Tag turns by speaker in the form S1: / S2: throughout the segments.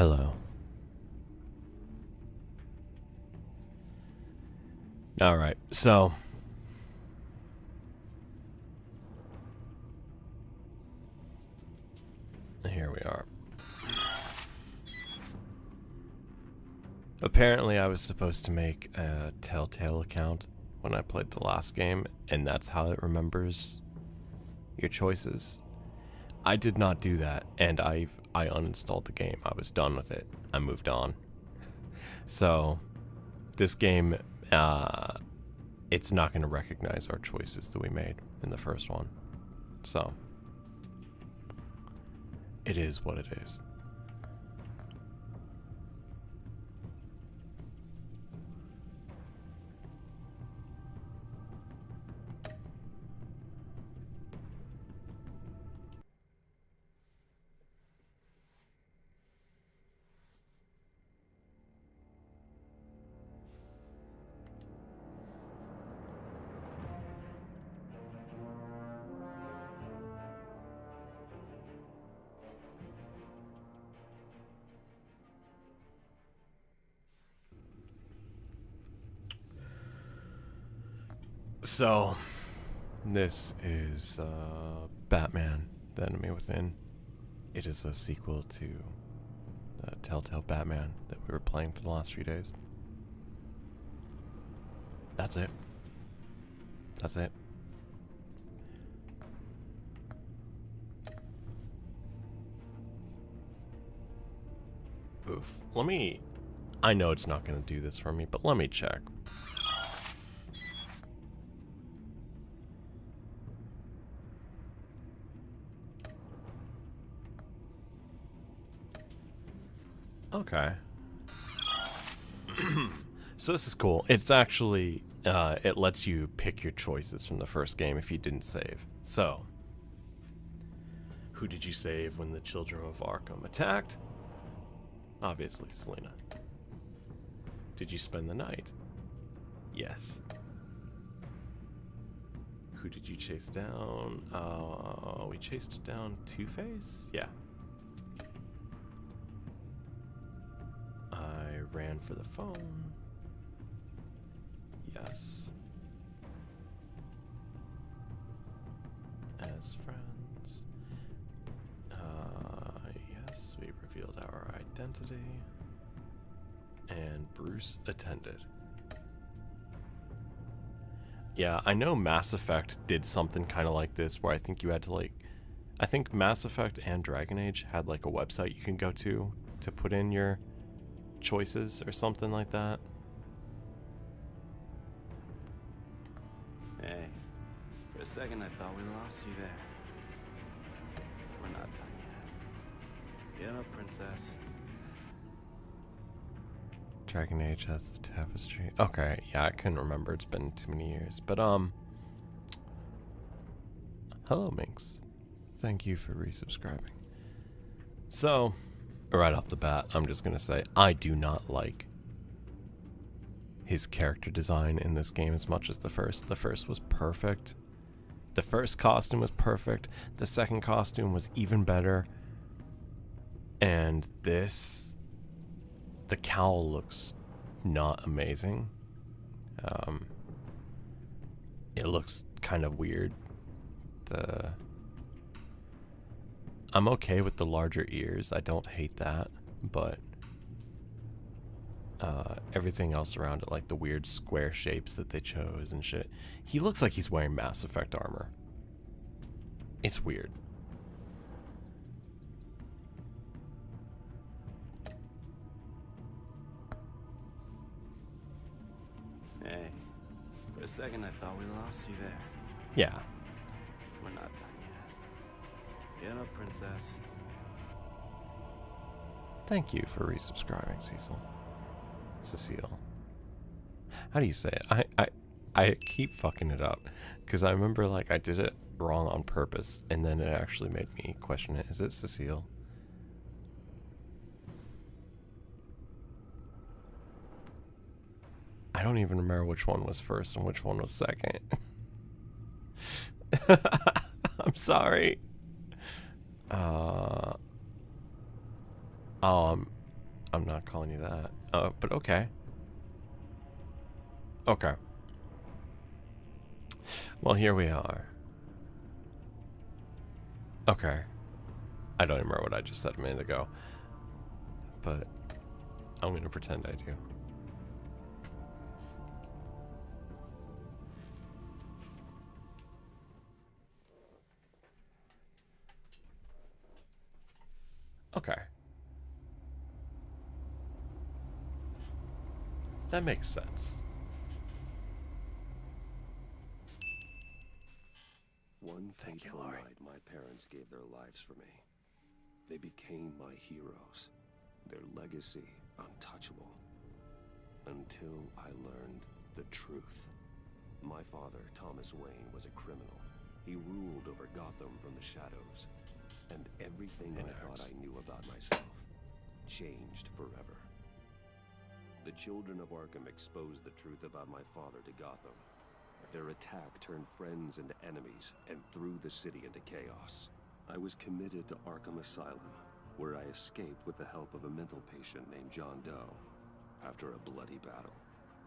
S1: Hello. Alright, so here we are. Apparently I was supposed to make a Telltale account when I played the last game, and that's how it remembers your choices. I did not do that, and I uninstalled the game. I was done with it. I moved on. So this game, it's not going to recognize our choices that we made in the first one. So it is what it is. So, this is Batman, The Enemy Within. It is a sequel to Telltale Batman that we were playing for the last few days. That's it. That's it. Oof. I know it's not going to do this for me, but let me check. Okay. So this is cool. It's actually, it lets you pick your choices from the first game if you didn't save. So, who did you save when the children of Arkham attacked? Obviously, Selena. Did you spend the night? Yes. Who did you chase down? We chased down Two-Face? Yeah. I ran for the phone. Yes. As friends. Yes, we revealed our identity. And Bruce attended. Yeah, I know Mass Effect did something kind of like this, where I think you had to I think Mass Effect and Dragon Age had like a website you can go to put in your choices or something like that.
S2: Hey, for a second I thought we lost you there. We're not done yet. Get up, princess.
S1: Dragon Age has the tapestry. Okay, yeah, I couldn't remember. It's been too many years. But, hello, Minx. Thank you for resubscribing. So, right off the bat, I'm just gonna say, I do not like his character design in this game as much as the first. The first was perfect. The first costume was perfect. The second costume was even better. And this, the cowl looks not amazing. It looks kind of weird. I'm okay with the larger ears. I don't hate that, but everything else around it, like the weird square shapes that they chose and shit. He looks like he's wearing Mass Effect armor. It's weird.
S2: Hey, for a second I thought we lost you there.
S1: Yeah.
S2: We're not done yet. Get up, princess.
S1: Thank you for resubscribing, Cecile. How do you say it? I keep fucking it up because I remember I did it wrong on purpose, and then it actually made me question it. Is it Cecile? I don't even remember which one was first and which one was second. I'm sorry. I'm not calling you that. But okay. Okay. Well, here we are. Okay. I don't even remember what I just said a minute ago. But I'm going to pretend I do. Okay. That makes sense.
S3: One
S1: Thank you,
S3: fateful
S1: Lori.
S3: night, my parents gave their lives for me. They became my heroes, their legacy untouchable. Until I learned the truth. My father, Thomas Wayne, was a criminal. He ruled over Gotham from the shadows. And everything I thought I knew about myself changed forever. The children of Arkham exposed the truth about my father to Gotham. Their attack turned friends into enemies and threw the city into chaos. I was committed to Arkham Asylum, where I escaped with the help of a mental patient named John Doe. After a bloody battle,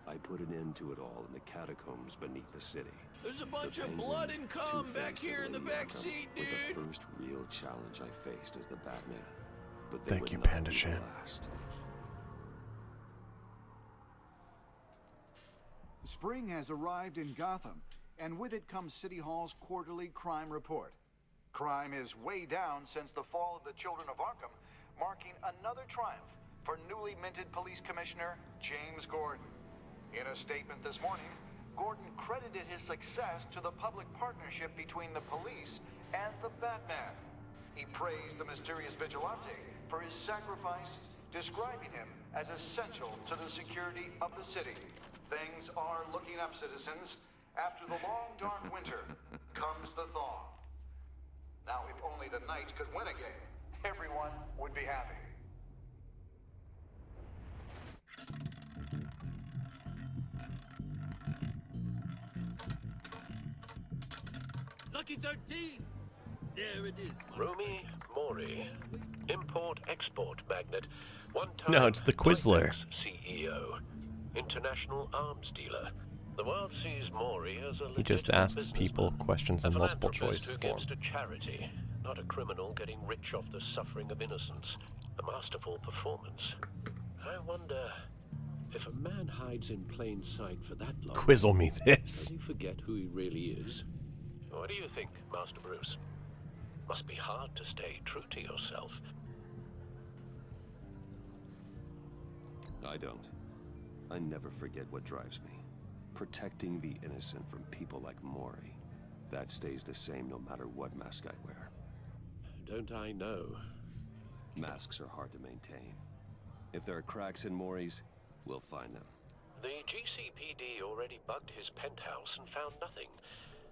S3: I put an end to it all in the catacombs beneath the city.
S4: There's a bunch of blood and cum back here in the back seat, dude.
S3: The first real challenge I faced as the Batman. But
S1: Thank you, Panda Chan.
S5: Spring has arrived in Gotham, and with it comes City Hall's quarterly crime report. Crime is way down since the fall of the Children of Arkham, marking another triumph for newly minted Police Commissioner James Gordon. In a statement this morning, Gordon credited his success to the public partnership between the police and the Batman. He praised the mysterious vigilante for his sacrifice, describing him as essential to the security of the city. Things are looking up, citizens. After the long, dark winter comes the thaw. Now, if only the Knights could win again, everyone would be happy.
S4: Lucky 13! There it is.
S6: Rumi Mori, import-export magnate, one-time
S1: No, it's the Quizler.
S6: CEO, international arms dealer. The world sees Mori as a
S1: He just
S6: legitimate
S1: asks people
S6: businessman,
S1: questions
S6: a
S1: in multiple
S6: philanthropist
S1: choice
S6: who
S1: form.
S6: gives to charity, not a criminal getting rich off the suffering of innocence. A masterful performance. I wonder if a man hides in plain sight for that long.
S1: Quizzle me
S6: Does
S1: this.
S6: he forget who he really is? What do you think, Master Bruce? Must be hard to stay true to yourself.
S3: I don't. I never forget what drives me. Protecting the innocent from people like Mori. That stays the same no matter what mask I wear.
S6: Don't I know?
S3: Masks are hard to maintain. If there are cracks in Mori's, we'll find them.
S6: The GCPD already bugged his penthouse and found nothing.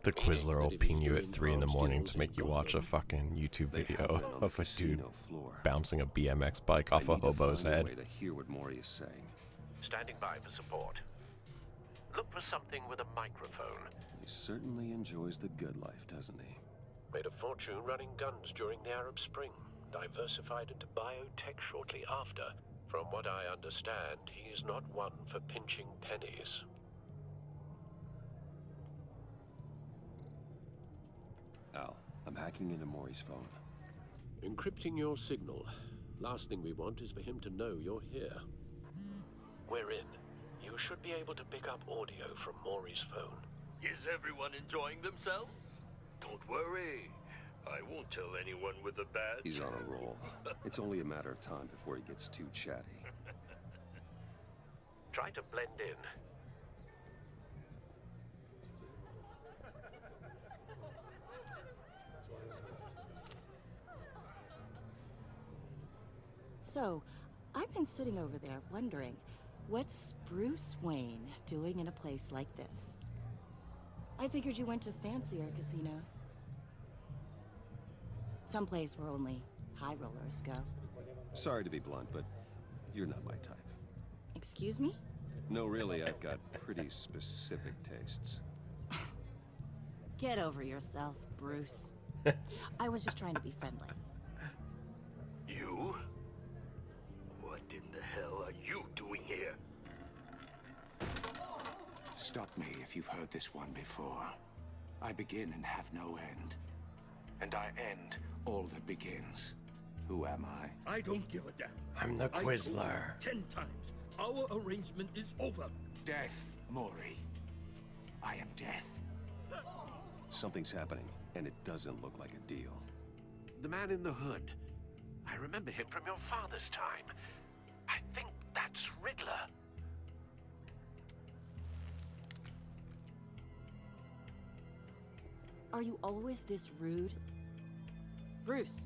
S1: The Quizler will ping you at 3 in the morning to make you watch a fucking YouTube
S3: They have
S1: video
S3: men on the
S1: of a dude
S3: casino floor.
S1: bouncing a BMX bike off
S3: I
S1: a
S3: need to
S1: hobo's
S3: find a
S1: head.
S3: way to hear what Mori is saying.
S6: Standing by for support. Look for something with a microphone.
S3: He certainly enjoys the good life, doesn't he?
S6: Made a fortune running guns during the Arab Spring. Diversified into biotech shortly after. From what I understand, he's not one for pinching pennies.
S3: Al, I'm hacking into Mori's phone.
S6: Encrypting your signal. Last thing we want is for him to know you're here. We're in. You should be able to pick up audio from Mori's phone.
S4: Is everyone enjoying themselves? Don't worry. I won't tell anyone with a badge.
S3: He's on a roll. It's only a matter of time before he gets too chatty.
S6: Try to blend in.
S7: So, I've been sitting over there wondering, what's Bruce Wayne doing in a place like this? I figured you went to fancier casinos. Someplace where only high rollers go.
S3: Sorry to be blunt, but you're not my type.
S7: Excuse me?
S3: No, really, I've got pretty specific tastes.
S7: Get over yourself, Bruce. I was just trying to be friendly.
S4: You? What What in the hell are you doing here?
S3: Stop me if you've heard this one before. I begin and have no end. And I end all that begins. Who am I?
S8: I don't give a damn.
S1: I'm the
S8: I
S1: Quizler.
S8: told you 10 times. Our arrangement is over.
S3: Death, Mori. I am death.
S6: Something's happening, and it doesn't look like a deal. The man in the hood. I remember him from your father's time. I think that's Riddler.
S7: Are you always this rude? Bruce,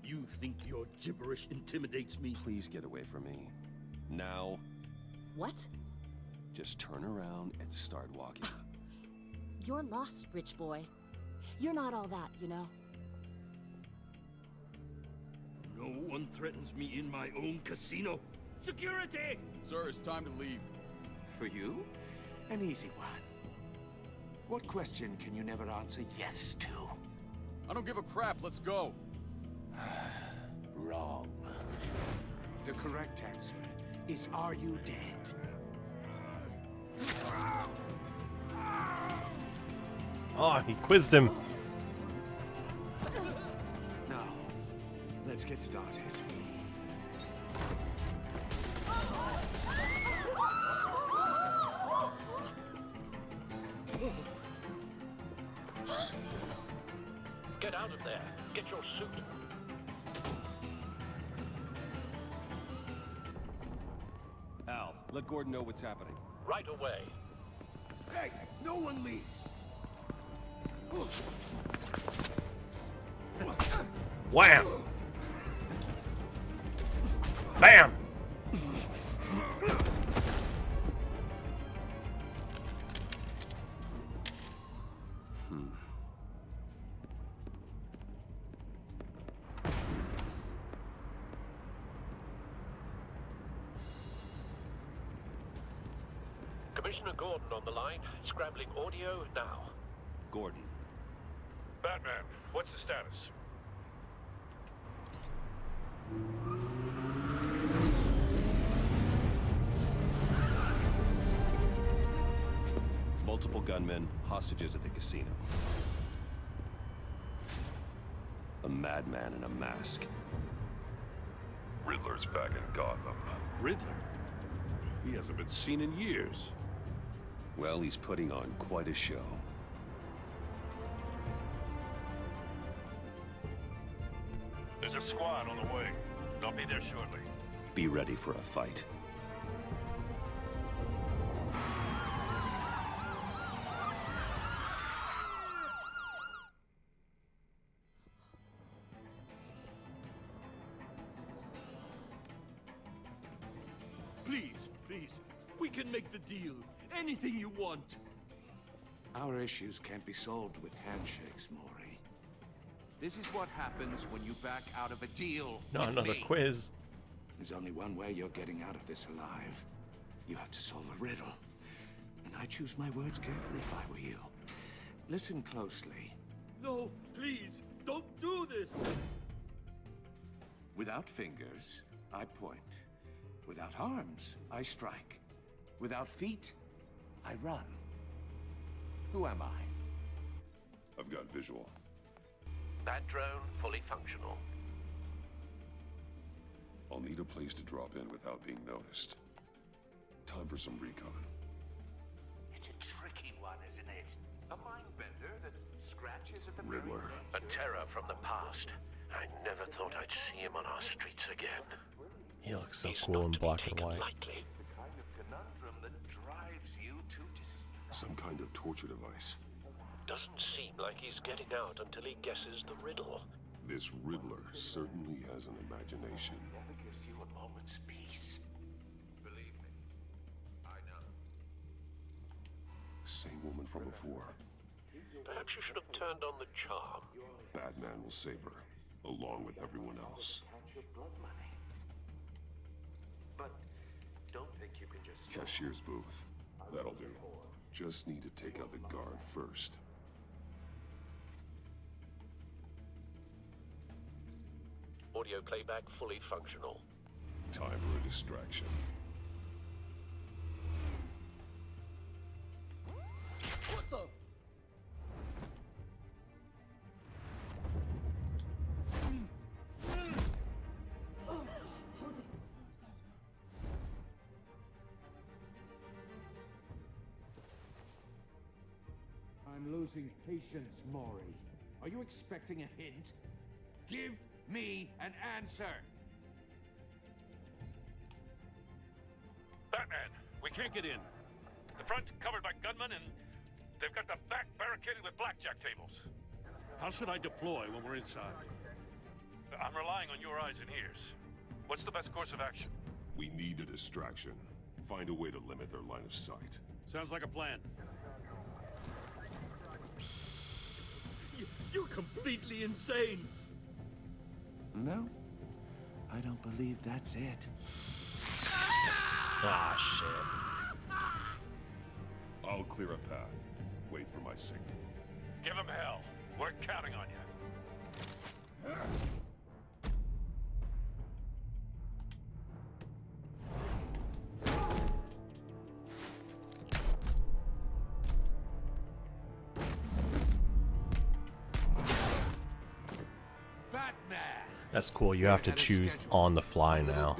S8: You think your gibberish intimidates me?
S6: Please get away from me. Now,
S7: what?
S6: just turn around and start walking.
S7: You're lost, rich boy. You're not all that, you know?
S8: No one threatens me in my own casino. Security!
S9: Sir, it's time to leave.
S3: For you? An easy one. What question can you never answer yes to?
S9: I don't give a crap. Let's go.
S3: Wrong. The correct answer is, are you dead?
S1: Oh, he quizzed him.
S3: Now, let's get started.
S6: Get out of there. Get your suit.
S9: Al, let Gordon know what's happening.
S6: Right away.
S8: Hey, no one leaves.
S1: Wham! Bam!
S6: Commissioner Gordon on the line. Scrambling audio now. Gordon.
S10: Batman, what's the status?
S6: Multiple gunmen, hostages at the casino. A madman in a mask.
S10: Riddler's back in Gotham.
S8: Riddler? He hasn't been seen in years.
S6: Well, he's putting on quite a show.
S10: There's a squad on the way. They'll be there shortly.
S6: Be ready for a fight.
S8: Please, please, we can make the deal. Anything you want.
S3: Our issues can't be solved with handshakes, Mori. This is what happens when you back out of a deal.
S1: Not
S3: with
S1: another
S3: me.
S1: quiz.
S3: There's only one way you're getting out of this alive. You have to solve a riddle. And I choose my words carefully if I were you. Listen closely.
S8: No, please, don't do this.
S3: Without fingers, I point. Without arms, I strike. Without feet, I run. Who am I?
S10: I've got visual.
S6: That drone fully functional.
S10: I'll need a place to drop in without being noticed. Time for some recon.
S3: It's a tricky one, isn't it? A mind bender that scratches at the
S10: Riddler.
S6: A terror from the past. I never thought I'd see him on our streets again.
S1: He looks so
S6: He's
S1: cool
S6: not
S1: in
S6: to be
S1: black and
S6: taken
S1: white.
S6: lightly.
S3: The kind of conundrum that drives you to
S10: Some kind of torture device.
S6: Doesn't seem like he's getting out until he guesses the riddle.
S10: This Riddler certainly has an imagination.
S3: never gives you a moment's peace. Believe me, I know.
S10: Same woman from before.
S6: Perhaps you should have turned on the charm.
S10: Batman will save her, along with everyone else.
S3: Catch your blood money. But don't think you can just...
S10: Cashier's booth. That'll do. Just need to take out the guard first.
S6: Audio playback fully functional.
S10: Time for a distraction.
S8: What the?
S11: I'm losing patience, Maury. Are you expecting a hint? Give me an answer!
S12: Batman, we can't get in. The front covered by gunmen, and they've got the back barricaded with blackjack tables.
S8: How should I deploy when we're inside?
S12: I'm relying on your eyes and ears. What's the best course of action?
S10: We need a distraction. Find a way to limit their line of sight.
S8: Sounds like a plan. You're completely insane!
S2: No, I don't believe that's it.
S1: Ah, shit.
S10: I'll clear a path. Wait for my signal.
S12: Give him hell. We're counting on you.
S1: That's cool. You have to choose on the fly now,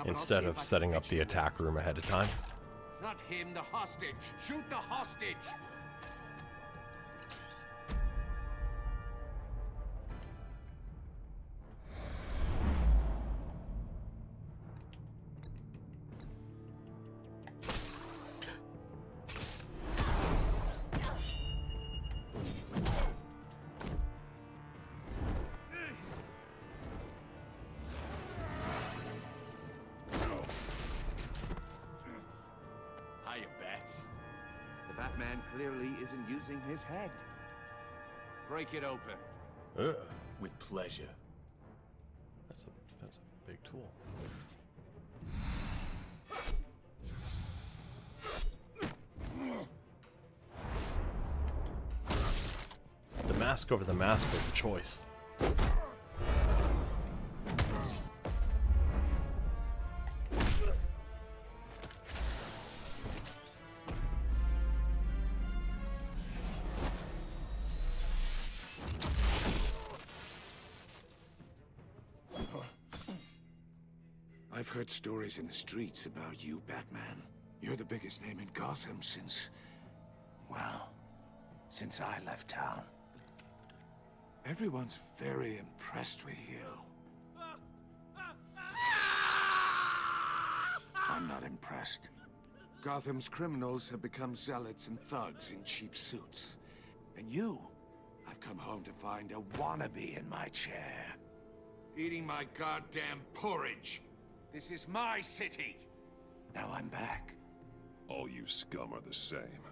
S1: instead of setting up the attack room ahead of time.
S11: Not him, the hostage! Shoot the hostage!
S2: Hiya, Bats. The Batman clearly isn't using his head.
S11: Break it open.
S2: With pleasure.
S1: That's a big tool. The mask over the mask was a choice.
S11: I've heard stories in the streets about you, Batman. You're the biggest name in Gotham since... well, since I left town. Everyone's very impressed with you. I'm not impressed. Gotham's criminals have become zealots and thugs in cheap suits. And you, I've come home to find a wannabe in my chair. Eating my goddamn porridge. This is my city. Now I'm back.
S10: All you scum are the same.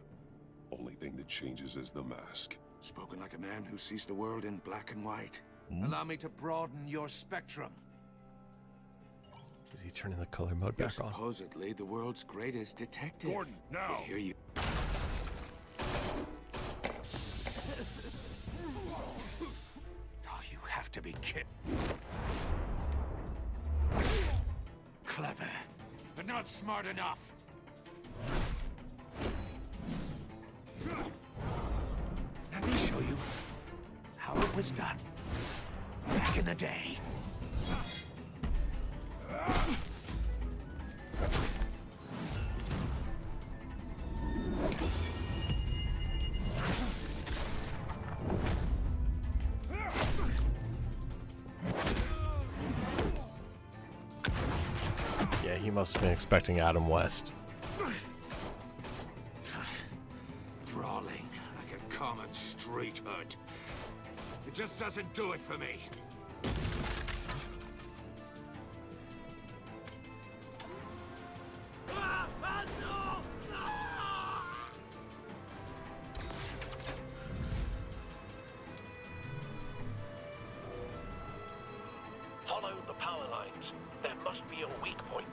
S10: Only thing that changes is the mask.
S11: Spoken like a man who sees the world in black and white. Allow me to broaden your spectrum.
S1: Is he turning the color mode
S11: You're
S1: back on?
S11: supposedly the world's greatest detective.
S8: Gordon, now!
S11: Yet here you... Oh, you have to be kidding. Clever, but not smart enough. Let me show you how it was done back in the day.
S1: Yeah, he must have been expecting Adam West.
S11: Brawling like a common street hood. It just doesn't do it for me.
S6: Follow the power lines. There must be a weak point.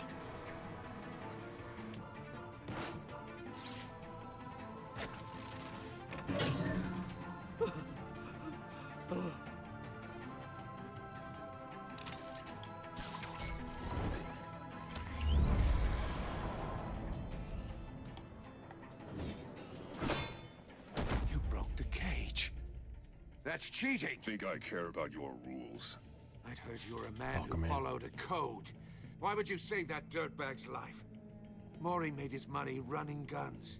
S11: That's cheating!
S10: Think I care about your rules?
S11: I'd heard you were a man
S1: Welcome
S11: who
S1: in.
S11: followed a code. Why would you save that dirtbag's life? Mori made his money running guns,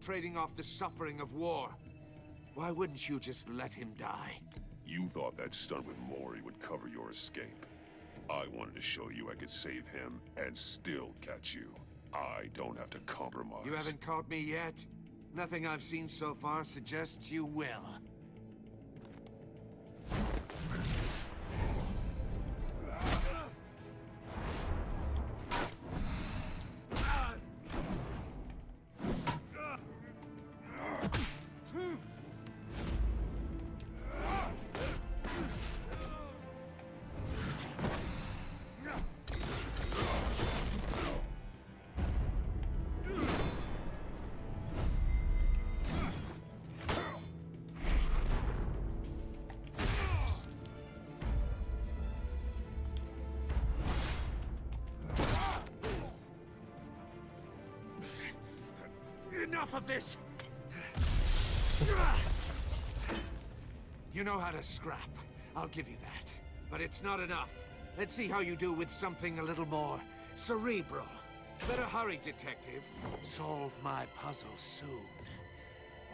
S11: trading off the suffering of war. Why wouldn't you just let him die?
S10: You thought that stunt with Mori would cover your escape. I wanted to show you I could save him and still catch you. I don't have to compromise.
S11: You haven't caught me yet. Nothing I've seen so far suggests you will.
S8: Enough of this!
S11: You know how to scrap. I'll give you that. But it's not enough. Let's see how you do with something a little more cerebral. Better hurry, detective. Solve my puzzle soon.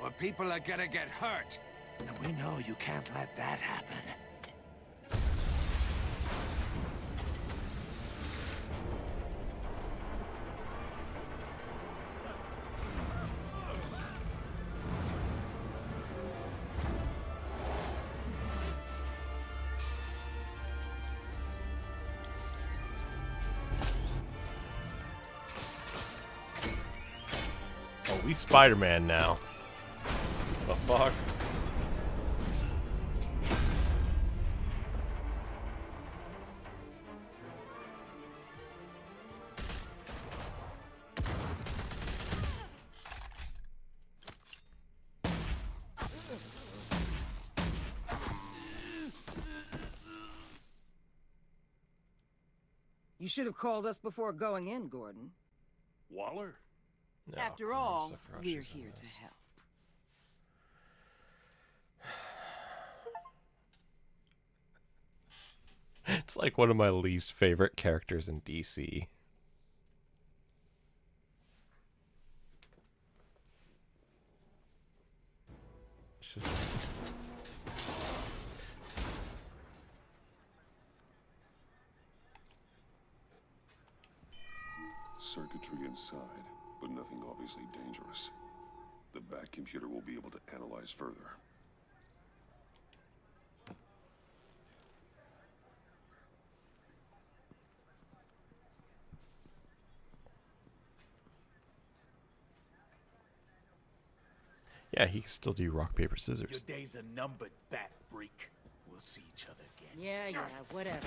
S11: Or people are gonna get hurt. And we know you can't let that happen.
S1: Oh, we Spider-Man now. The fuck?
S13: You should have called us before going in, Gordon.
S12: Waller?
S1: No,
S13: After
S1: Chronos
S13: all,
S1: of Rush
S13: we're
S1: is in
S13: here
S1: this.
S13: to help.
S1: It's like one of my least favorite characters in DC. It's just
S10: Circuitry inside, but nothing obviously dangerous. The back computer will be able to analyze further.
S1: yeah, he can still do rock paper scissors.
S8: Your days are numbered, bat freak. We'll see each other again.
S13: Yeah, whatever.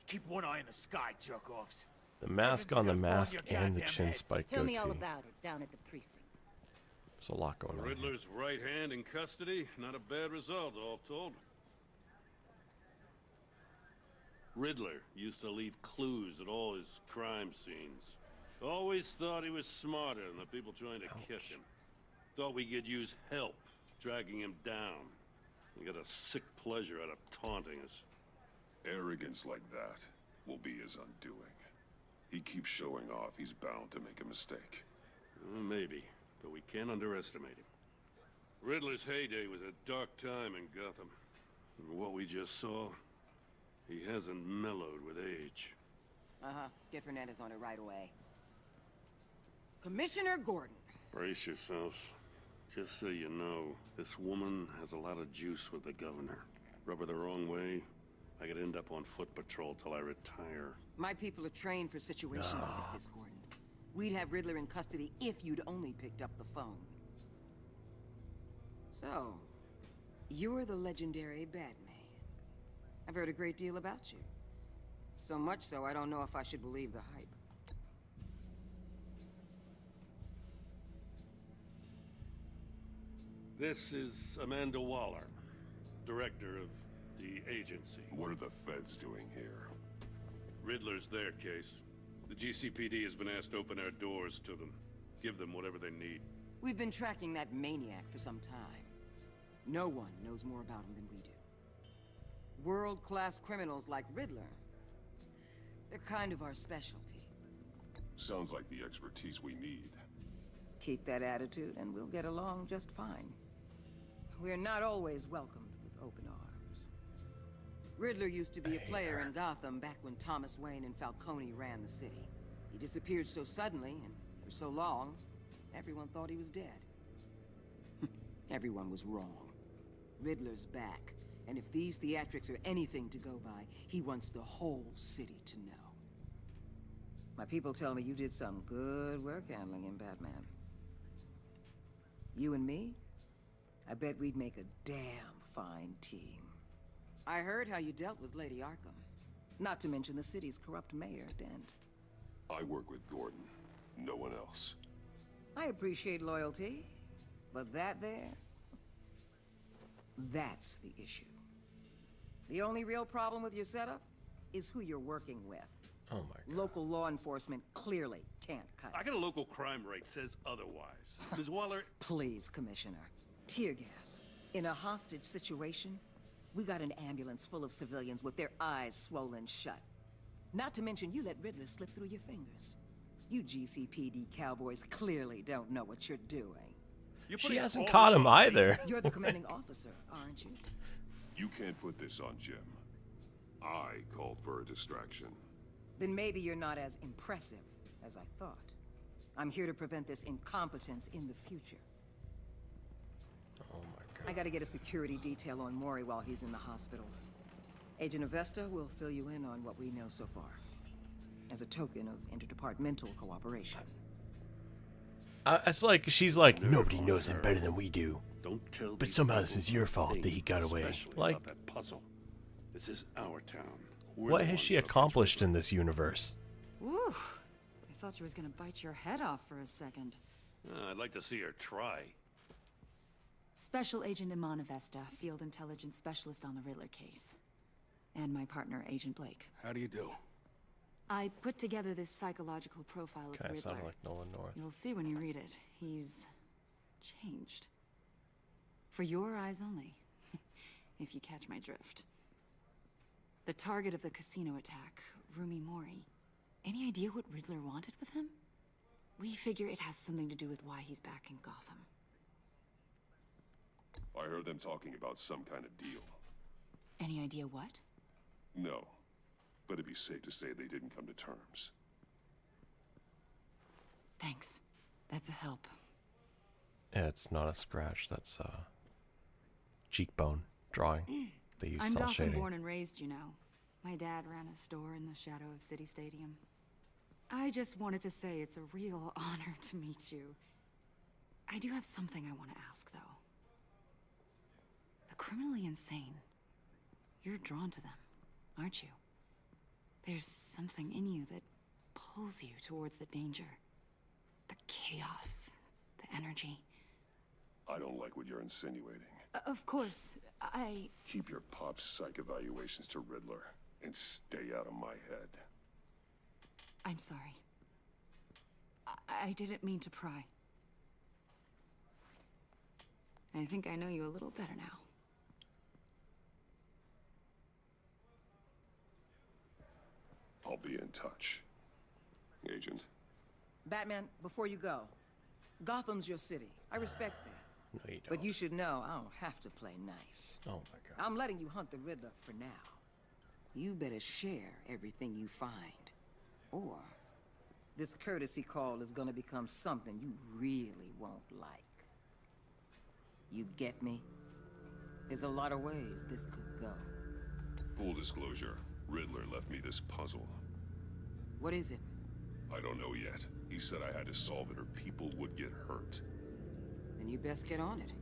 S8: Keep one eye in the sky, jerk-offs.
S1: The mask on the mask and the chin spike
S7: Tell
S1: go
S7: me all
S1: too.
S7: about it down at the precinct.
S1: There's a lot going on. here.
S12: Riddler's right hand in custody. Not a bad result, all told. Riddler used to leave clues at all his crime scenes. Always thought he was smarter than the people trying to catch him. Thought we could use help dragging him down. He got a sick pleasure out of taunting us.
S10: Arrogance like that will be his undoing. He keeps showing off, he's bound to make a mistake.
S12: Maybe, but we can't underestimate him. Riddler's heyday was a dark time in Gotham. And what we just saw, he hasn't mellowed with age.
S13: Uh-huh. Get Fernandez on it right away. Commissioner Gordon.
S12: Brace yourselves. Just so you know, this woman has a lot of juice with the governor. Rub her the wrong way, I could end up on foot patrol till I retire.
S13: My people are trained for situations like this, Gordon. We'd have Riddler in custody if you'd only picked up the phone. So, you're the legendary Batman. I've heard a great deal about you. So much so, I don't know if I should believe the hype.
S12: This is Amanda Waller, director of the agency.
S10: What are the feds doing here?
S12: Riddler's their case. The GCPD has been asked to open our doors to them. Give them whatever they need.
S13: We've been tracking that maniac for some time. No one knows more about him than we do. World-class criminals like Riddler. They're kind of our specialty.
S10: Sounds like the expertise we need.
S13: Keep that attitude and we'll get along just fine. We're not always welcomed with open arms. Riddler used to be a player in Gotham back when Thomas Wayne and Falcone ran the city. He disappeared so suddenly and for so long, everyone thought he was dead. Everyone was wrong. Riddler's back, and if these theatrics are anything to go by, he wants the whole city to know. My people tell me you did some good work handling him, Batman. You and me? I bet we'd make a damn fine team. I heard how you dealt with Lady Arkham. Not to mention the city's corrupt mayor, Dent.
S10: I work with Gordon. No one else.
S13: I appreciate loyalty, but that there... that's the issue. The only real problem with your setup is who you're working with.
S1: Oh my God.
S13: Local law enforcement clearly can't cut
S12: I got a local crime rate says otherwise. Ms. Waller...
S13: Please, Commissioner. Tear gas. In a hostage situation, we got an ambulance full of civilians with their eyes swollen shut. Not to mention you let Riddler slip through your fingers. You GCPD cowboys clearly don't know what you're doing.
S1: She hasn't caught him either.
S13: You're the commanding officer, aren't you?
S10: You can't put this on Jim. I called for a distraction.
S13: Then maybe you're not as impressive as I thought. I'm here to prevent this incompetence in the future.
S1: Oh my God.
S13: I gotta get a security detail on Mori while he's in the hospital. Agent Avesta will fill you in on what we know so far, as a token of interdepartmental cooperation.
S1: It's like she's like, nobody knows him better than we do.
S12: Don't tell
S1: But
S12: these
S1: somehow this
S12: people
S1: is your fault that he got away.
S12: especially
S1: Like,
S12: about that puzzle. This is our town. We're
S1: what
S12: the
S1: has
S12: ones
S1: she
S12: that'll catch
S1: accomplished in this universe?
S14: Ooh, I thought you was gonna bite your head off for a second.
S12: I'd like to see her try.
S14: Special Agent Iman Avesta, Field Intelligence Specialist on the Riddler case. And my partner, Agent Blake.
S9: How do you do?
S14: I put together this psychological profile of
S1: Kind of
S14: Riddler.
S1: sounded like Nolan North.
S14: You'll see when you read it. He's changed. For your eyes only, if you catch my drift. The target of the casino attack, Rumi Mori. Any idea what Riddler wanted with him? We figure it has something to do with why he's back in Gotham.
S10: I heard them talking about some kind of deal.
S14: Any idea what?
S10: No, but it'd be safe to say they didn't come to terms.
S14: Thanks. That's a help.
S1: Yeah, it's not a scratch. That's a cheekbone drawing. They use
S14: I'm
S1: cell
S14: Gotham
S1: shading.
S14: born and raised, you know. My dad ran a store in the shadow of City Stadium. I just wanted to say it's a real honor to meet you. I do have something I want to ask, though. The criminally insane. You're drawn to them, aren't you? There's something in you that pulls you towards the danger. The chaos, the energy.
S10: I don't like what you're insinuating.
S14: Of course,
S10: Keep your pop's psych evaluations to Riddler and stay out of my head.
S14: I'm sorry. I didn't mean to pry. I think I know you a little better now.
S10: I'll be in touch. Agent.
S13: Batman, before you go, Gotham's your city. I respect that.
S1: No, you don't.
S13: But you should know I don't have to play nice.
S1: Oh my God.
S13: I'm letting you hunt the Riddler for now. You better share everything you find. Or this courtesy call is gonna become something you really won't like. You get me? There's a lot of ways this could go.
S10: Full disclosure, Riddler left me this puzzle.
S13: What is it?
S10: I don't know yet. He said I had to solve it or people would get hurt.
S13: Then you best get on it.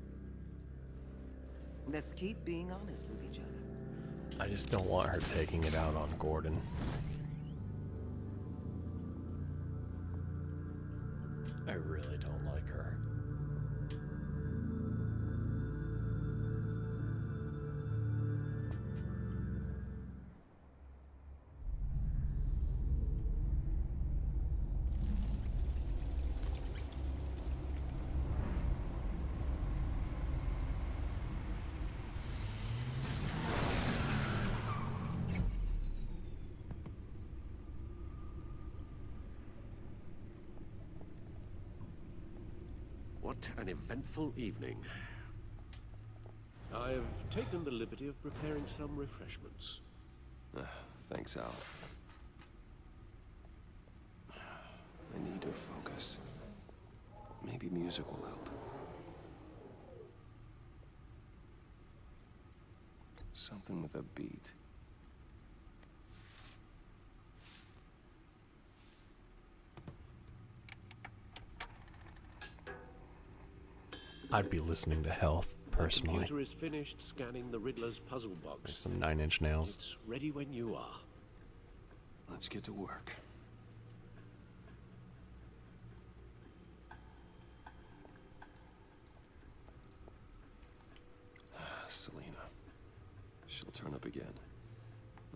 S13: Let's keep being honest with each other.
S1: I just don't want her taking it out on Gordon. I really don't like her.
S6: What an eventful evening. I've taken the liberty of preparing some refreshments.
S3: Thanks, Al. I need to focus. Maybe music will help. Something with a beat.
S1: I'd be listening to Health,
S6: The
S1: personally.
S6: computer is finished scanning the Riddler's puzzle box.
S1: There's some 9 Inch Nails.
S6: It's ready when you are.
S3: Let's get to work. Selena. She'll turn up again.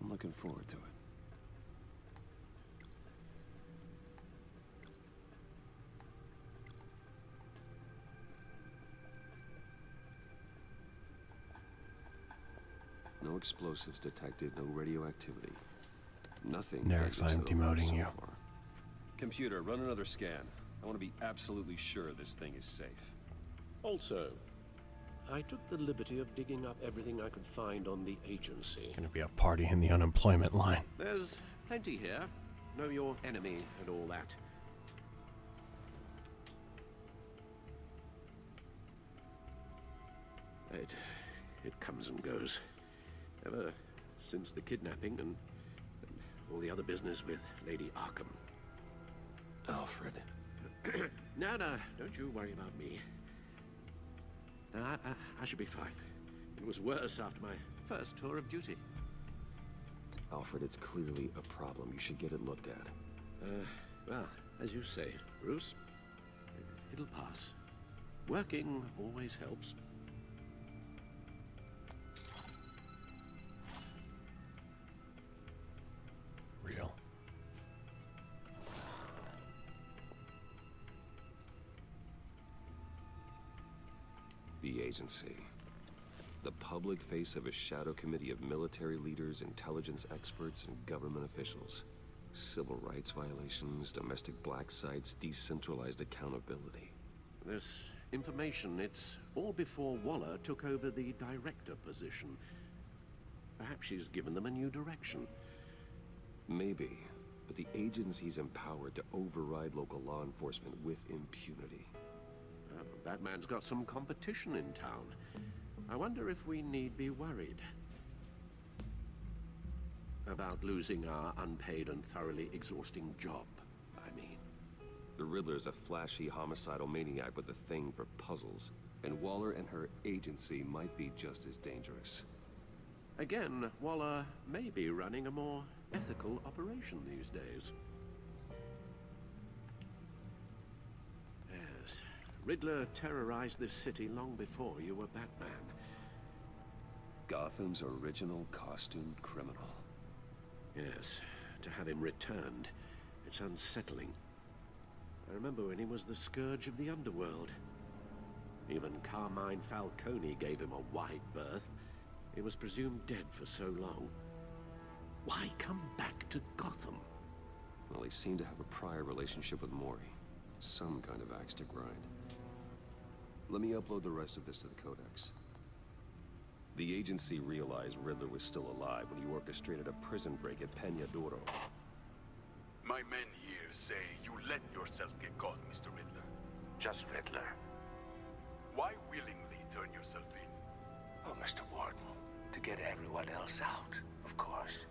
S3: I'm looking forward to it. No explosives detected, no radioactivity. Nothing.
S1: Nerix, I'm demoting you.
S9: Computer, run another scan. I want to be absolutely sure this thing is safe.
S6: Also, I took the liberty of digging up everything I could find on the agency.
S1: Gonna be a party in the unemployment line.
S6: There's plenty here. Know your enemy and all that. It comes and goes. Ever since the kidnapping and all the other business with Lady Arkham.
S3: Alfred.
S6: No, don't you worry about me. No, I should be fine. It was worse after my first tour of duty.
S3: Alfred, it's clearly a problem. You should get it looked at.
S6: Well, as you say, Bruce, it'll pass. Working always helps.
S1: Real.
S3: The agency. The public face of a shadow committee of military leaders, intelligence experts, and government officials. Civil rights violations, domestic black sites, decentralized accountability.
S6: This information, it's all before Waller took over the director position. Perhaps she's given them a new direction.
S3: Maybe, but the agency's empowered to override local law enforcement with impunity.
S6: Batman's got some competition in town. I wonder if we need be worried about losing our unpaid and thoroughly exhausting job, I mean.
S3: The Riddler's a flashy, homicidal maniac with a thing for puzzles, and Waller and her agency might be just as dangerous.
S6: Again, Waller may be running a more ethical operation these days. Yes, Riddler terrorized this city long before you were Batman.
S3: Gotham's original costumed criminal.
S6: Yes, to have him returned, it's unsettling. I remember when he was the scourge of the underworld. Even Carmine Falcone gave him a wide berth. He was presumed dead for so long. Why come back to Gotham?
S3: Well, he seemed to have a prior relationship with Mori. Some kind of axe to grind. Let me upload the rest of this to the Codex. The agency realized Riddler was still alive when he orchestrated a prison break at Peña Duro.
S15: My men here say you let yourself get caught, Mr. Riddler.
S11: Just Riddler.
S15: Why willingly turn yourself in?
S11: Oh, Mr. Warden, to get everyone else out, of course.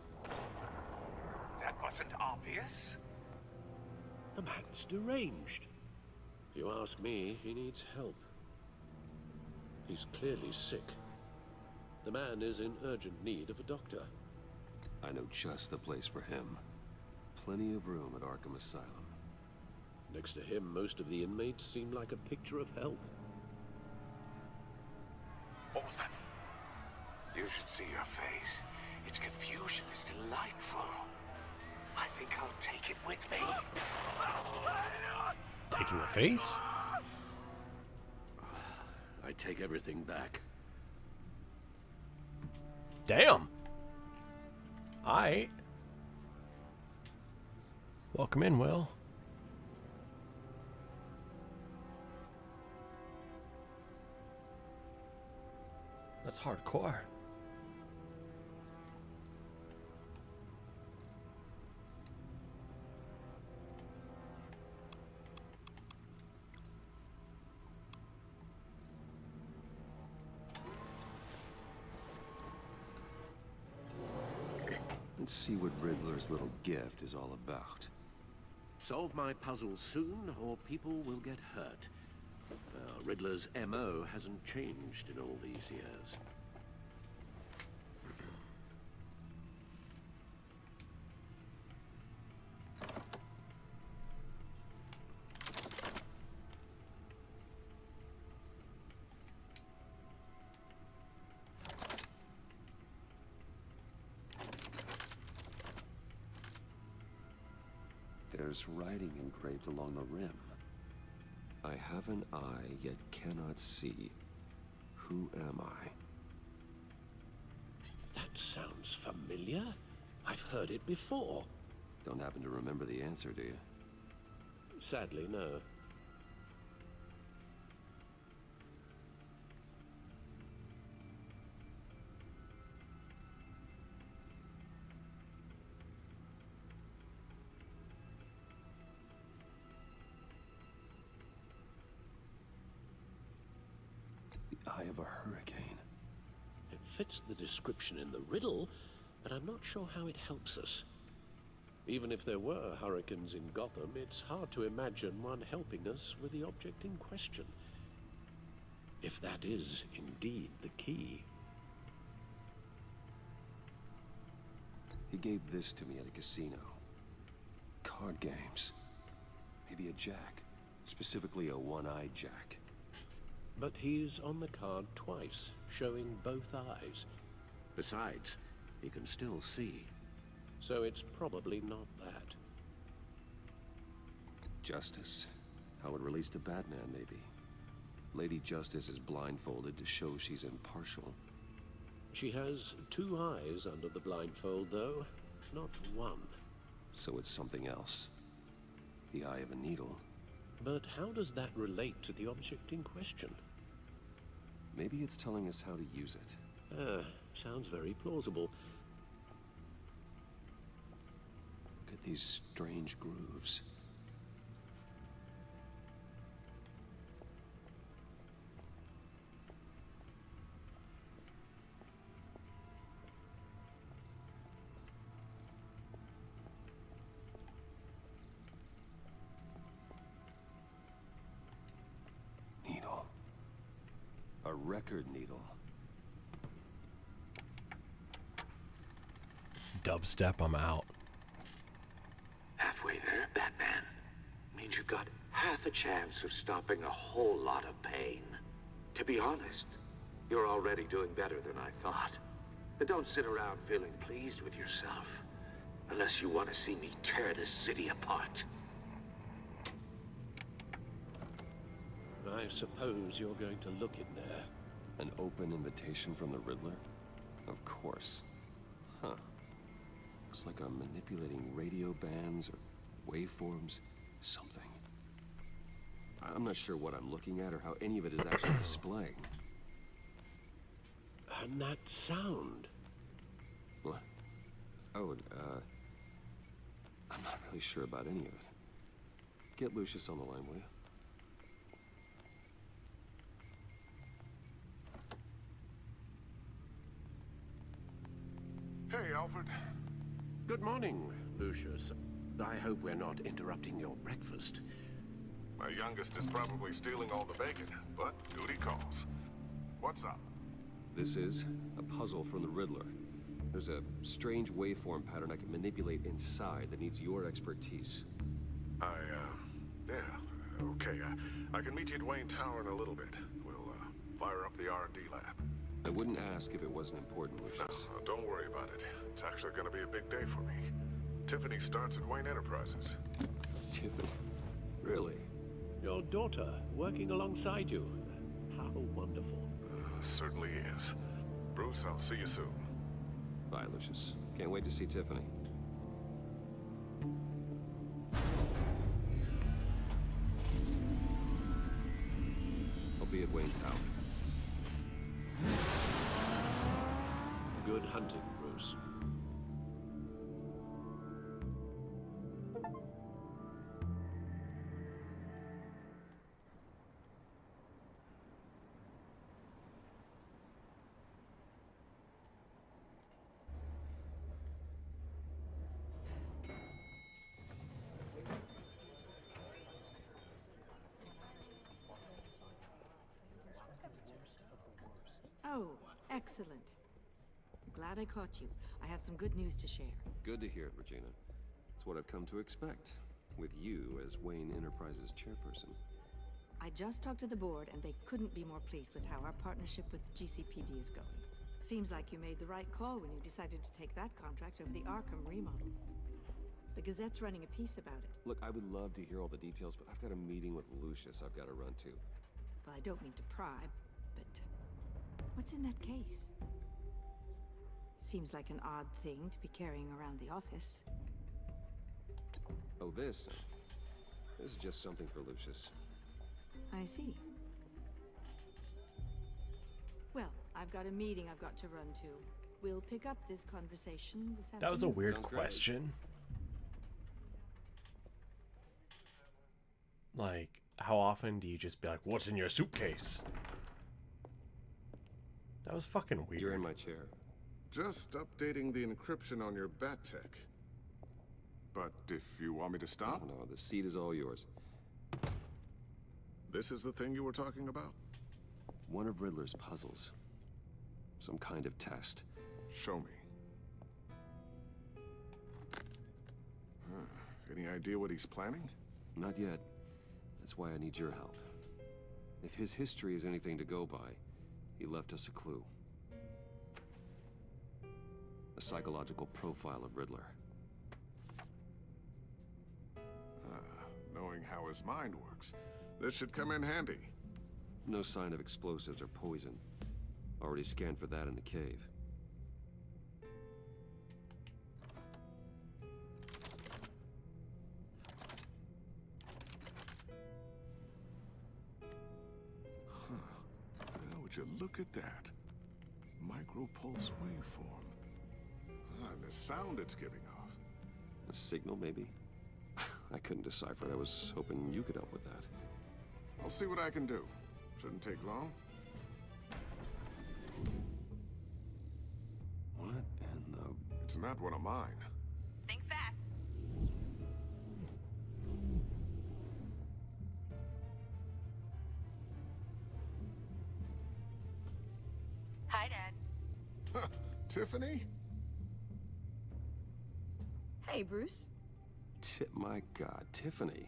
S11: That wasn't obvious.
S6: The man's deranged. If you ask me, he needs help. He's clearly sick. The man is in urgent need of a doctor.
S3: I know just the place for him. Plenty of room at Arkham Asylum.
S6: Next to him, most of the inmates seem like a picture of health.
S15: What was that?
S11: You should see your face. Its confusion is delightful. I think I'll take it with me.
S1: Taking the face?
S6: I take everything back.
S1: Damn. Aight. Welcome in, Will. That's hardcore.
S3: Let's see what Riddler's little gift is all about.
S6: Solve my puzzle soon, or people will get hurt. Riddler's MO hasn't changed in all these years.
S3: There's writing engraved along the rim. I have an eye, yet cannot see. Who am I?
S6: That sounds familiar. I've heard it before.
S3: Don't happen to remember the answer, do you?
S6: Sadly, no.
S3: Eye of a hurricane.
S6: It fits the description in the riddle, but I'm not sure how it helps us. Even if there were hurricanes in Gotham, it's hard to imagine one helping us with the object in question. If that is indeed the key.
S3: He gave this to me at a casino. Card games. Maybe a jack. Specifically a one-eyed jack.
S6: But he's on the card twice, showing both eyes. Besides, he can still see. So it's probably not that.
S3: Justice. How it relates to Batman, maybe. Lady Justice is blindfolded to show she's impartial.
S6: She has two eyes under the blindfold, though, not one.
S3: So it's something else. The eye of a needle.
S6: But how does that relate to the object in question?
S3: Maybe it's telling us how to use it.
S6: Sounds very plausible.
S3: Look at these strange grooves. Needle. A record needle.
S1: It's dubstep, I'm out.
S16: Halfway there, Batman. Means you've got half a chance of stopping a whole lot of pain. To be honest, you're already doing better than I thought. But don't sit around feeling pleased with yourself. Unless you want to see me tear this city apart.
S6: I suppose you're going to look in there.
S3: An open invitation from the Riddler? Of course. Huh. Looks like I'm manipulating radio bands or waveforms. Something. I'm not sure what I'm looking at or how any of it is actually displaying.
S6: And that sound.
S3: What? Oh, I'm not really sure about any of it. Get Lucius on the line, will you?
S11: Hey, Alfred.
S6: Good morning, Lucius. I hope we're not interrupting your breakfast.
S11: My youngest is probably stealing all the bacon, but duty calls. What's up?
S3: This is a puzzle from the Riddler. There's a strange waveform pattern I can manipulate inside that needs your expertise.
S11: Yeah, okay. I can meet you at Wayne Tower in a little bit. We'll, fire up the R&D lab.
S3: I wouldn't ask if it wasn't important, Lucius.
S11: No, don't worry about it. It's actually gonna be a big day for me. Tiffany starts at Wayne Enterprises.
S3: Tiffany? Really?
S6: Your daughter, working alongside you. How wonderful.
S11: Certainly is. Bruce, I'll see you soon.
S3: Bye, Lucius. Can't wait to see Tiffany. I'll be at Wayne Tower.
S6: Good hunting, Bruce.
S17: Oh, excellent. Glad I caught you. I have some good news to share.
S9: Good to hear it, Regina. It's what I've come to expect, with you as Wayne Enterprises chairperson.
S17: I just talked to the board, and they couldn't be more pleased with how our partnership with the GCPD is going. Seems like you made the right call when you decided to take that contract over the Arkham remodel. The Gazette's running a piece about it.
S9: Look, I would love to hear all the details, but I've got a meeting with Lucius I've got to run to.
S17: Well, I don't mean to pry, but what's in that case? Seems like an odd thing to be carrying around the office.
S9: Oh, this? This is just something for Lucius.
S17: I see. Well, I've got a meeting I've got to run to. We'll pick up this conversation this afternoon.
S1: That was a weird question. Like, how often do you just be like, what's in your suitcase? That was fucking weird.
S9: You're in my chair.
S11: Just updating the encryption on your Bat-Tech. But if you want me to stop?
S9: No, the seat is all yours.
S11: This is the thing you were talking about?
S9: One of Riddler's puzzles. Some kind of test.
S11: Show me. Any idea what he's planning?
S9: Not yet. That's why I need your help. If his history is anything to go by, he left us a clue. A psychological profile of Riddler.
S11: Knowing how his mind works, this should come in handy.
S9: No sign of explosives or poison. Already scanned for that in the cave.
S11: Would you look at that? Micropulse waveform. And the sound it's giving off.
S9: A signal, maybe? I couldn't decipher it. I was hoping you could help with that.
S11: I'll see what I can do. Shouldn't take long.
S9: What in the...
S11: It's not one of mine.
S18: Think fast. Hi, Dad.
S11: Tiffany?
S7: Hey, Bruce.
S9: My God, Tiffany.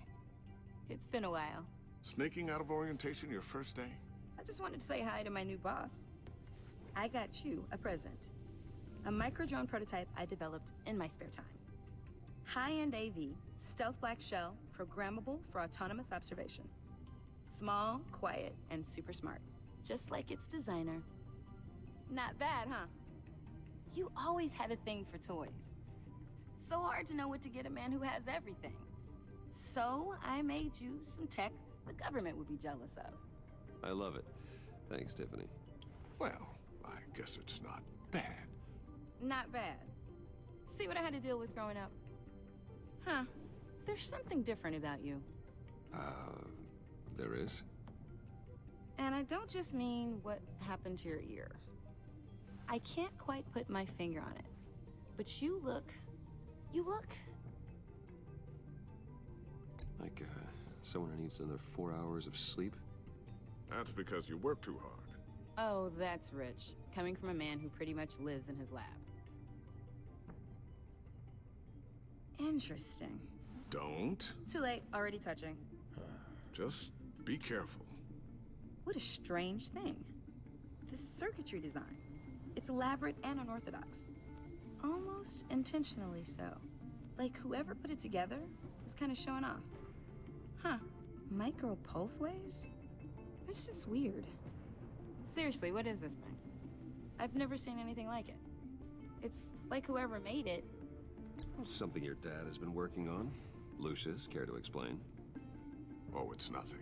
S7: It's been a while.
S11: Sneaking out of orientation your first day?
S7: I just wanted to say hi to my new boss. I got you a present. A micro-drone prototype I developed in my spare time. High-end AV, stealth black shell, programmable for autonomous observation. Small, quiet, and super smart. Just like its designer. Not bad, huh? You always had a thing for toys. So hard to know what to get a man who has everything. So I made you some tech the government would be jealous of.
S9: I love it. Thanks, Tiffany.
S11: Well, I guess it's not bad.
S7: Not bad. See what I had to deal with growing up? Huh. There's something different about you.
S9: There is?
S7: And I don't just mean what happened to your ear. I can't quite put my finger on it. But you look...
S9: Like, someone who needs another 4 hours of sleep?
S11: That's because you work too hard.
S7: Oh, that's rich. Coming from a man who pretty much lives in his lab. Interesting.
S11: Don't.
S7: Too late, already touching.
S11: Just be careful.
S7: What a strange thing. The circuitry design. It's elaborate and unorthodox. Almost intentionally so. Like whoever put it together was kind of showing off. Huh. Micro pulse waves? That's just weird. Seriously, what is this thing? I've never seen anything like it. It's like whoever made it.
S9: Something your dad has been working on. Lucius, care to explain?
S11: Oh, it's nothing.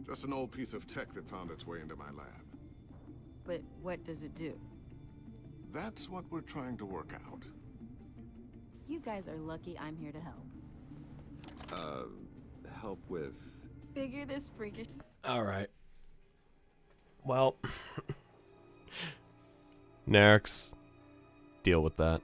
S11: Just an old piece of tech that found its way into my lab.
S7: But what does it do?
S11: That's what we're trying to work out.
S7: You guys are lucky I'm here to help.
S9: Help with...
S7: Figure this freakish...
S1: Alright. Well... Nerex, deal with that.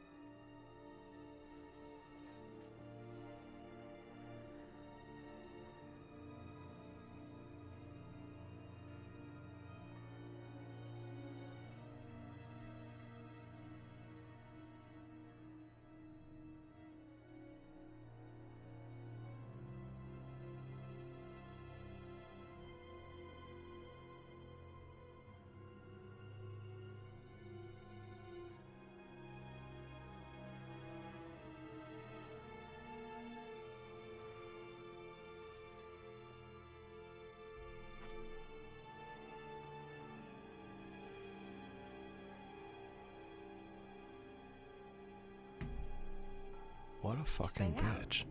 S1: What a fucking bitch.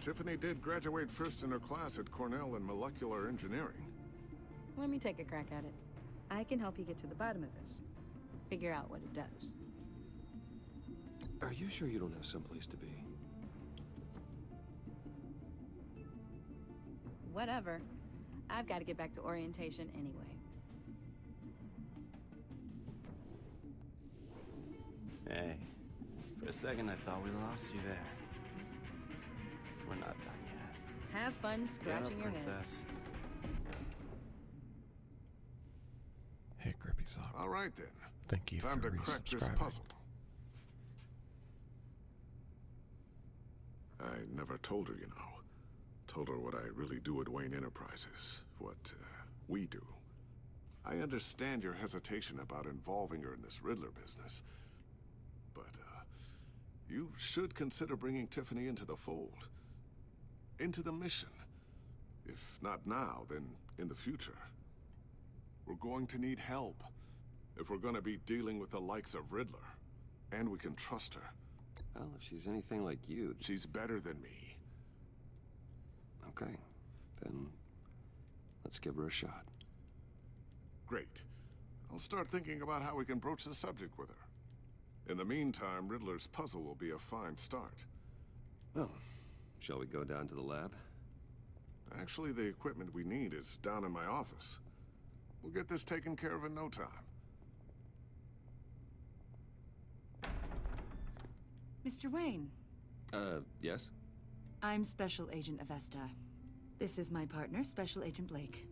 S11: Tiffany did graduate first in her class at Cornell in molecular engineering.
S7: Let me take a crack at it. I can help you get to the bottom of this. Figure out what it does.
S9: Are you sure you don't have someplace to be?
S7: Whatever. I've got to get back to orientation anyway.
S2: Hey, for a second I thought we lost you there. We're not done yet.
S7: Have fun scratching your heads.
S2: Princess.
S1: Hey, Grippy Sock.
S11: All right then.
S1: Thank you
S11: Time
S1: for
S11: to crack this
S1: resubscribing.
S11: puzzle. I never told her, you know. Told her what I really do at Wayne Enterprises. What we do. I understand your hesitation about involving her in this Riddler business. But, you should consider bringing Tiffany into the fold. Into the mission. If not now, then in the future. We're going to need help. If we're gonna be dealing with the likes of Riddler. And we can trust her.
S9: Well, if she's anything like you...
S11: She's better than me.
S9: Okay. Then... let's give her a shot.
S11: Great. I'll start thinking about how we can broach the subject with her. In the meantime, Riddler's puzzle will be a fine start.
S9: Well, shall we go down to the lab?
S11: Actually, the equipment we need is down in my office. We'll get this taken care of in no time.
S14: Mr. Wayne,
S9: Yes?
S14: I'm Special Agent Avesta. This is my partner, Special Agent Blake.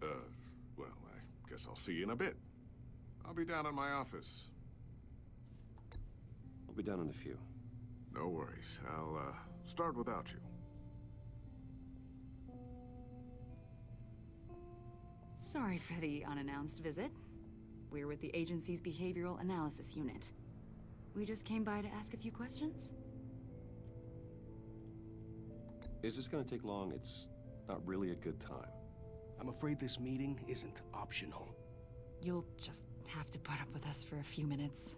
S11: Well, I guess I'll see you in a bit. I'll be down in my office.
S9: I'll be down in a few.
S11: No worries. I'll, start without you.
S14: Sorry for the unannounced visit. We're with the agency's Behavioral Analysis Unit. We just came by to ask a few questions.
S9: Is this gonna take long? It's not really a good time.
S19: I'm afraid this meeting isn't optional.
S14: You'll just have to put up with us for a few minutes.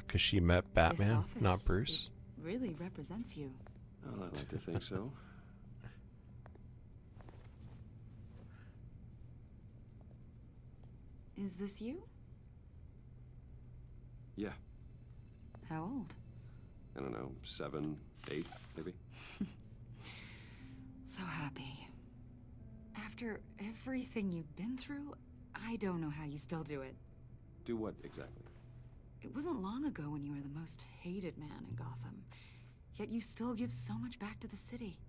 S1: Cause she met Batman,
S14: This
S1: not
S14: office,
S1: Bruce.
S14: it really represents you.
S9: Well, I'd like to think so.
S14: Is this you?
S9: Yeah.
S14: How old?
S9: I don't know, 7, 8, maybe?
S14: So happy. After everything you've been through, I don't know how you still do it.
S9: Do what, exactly?
S14: It wasn't long ago when you were the most hated man in Gotham, yet you still give so much back to the city.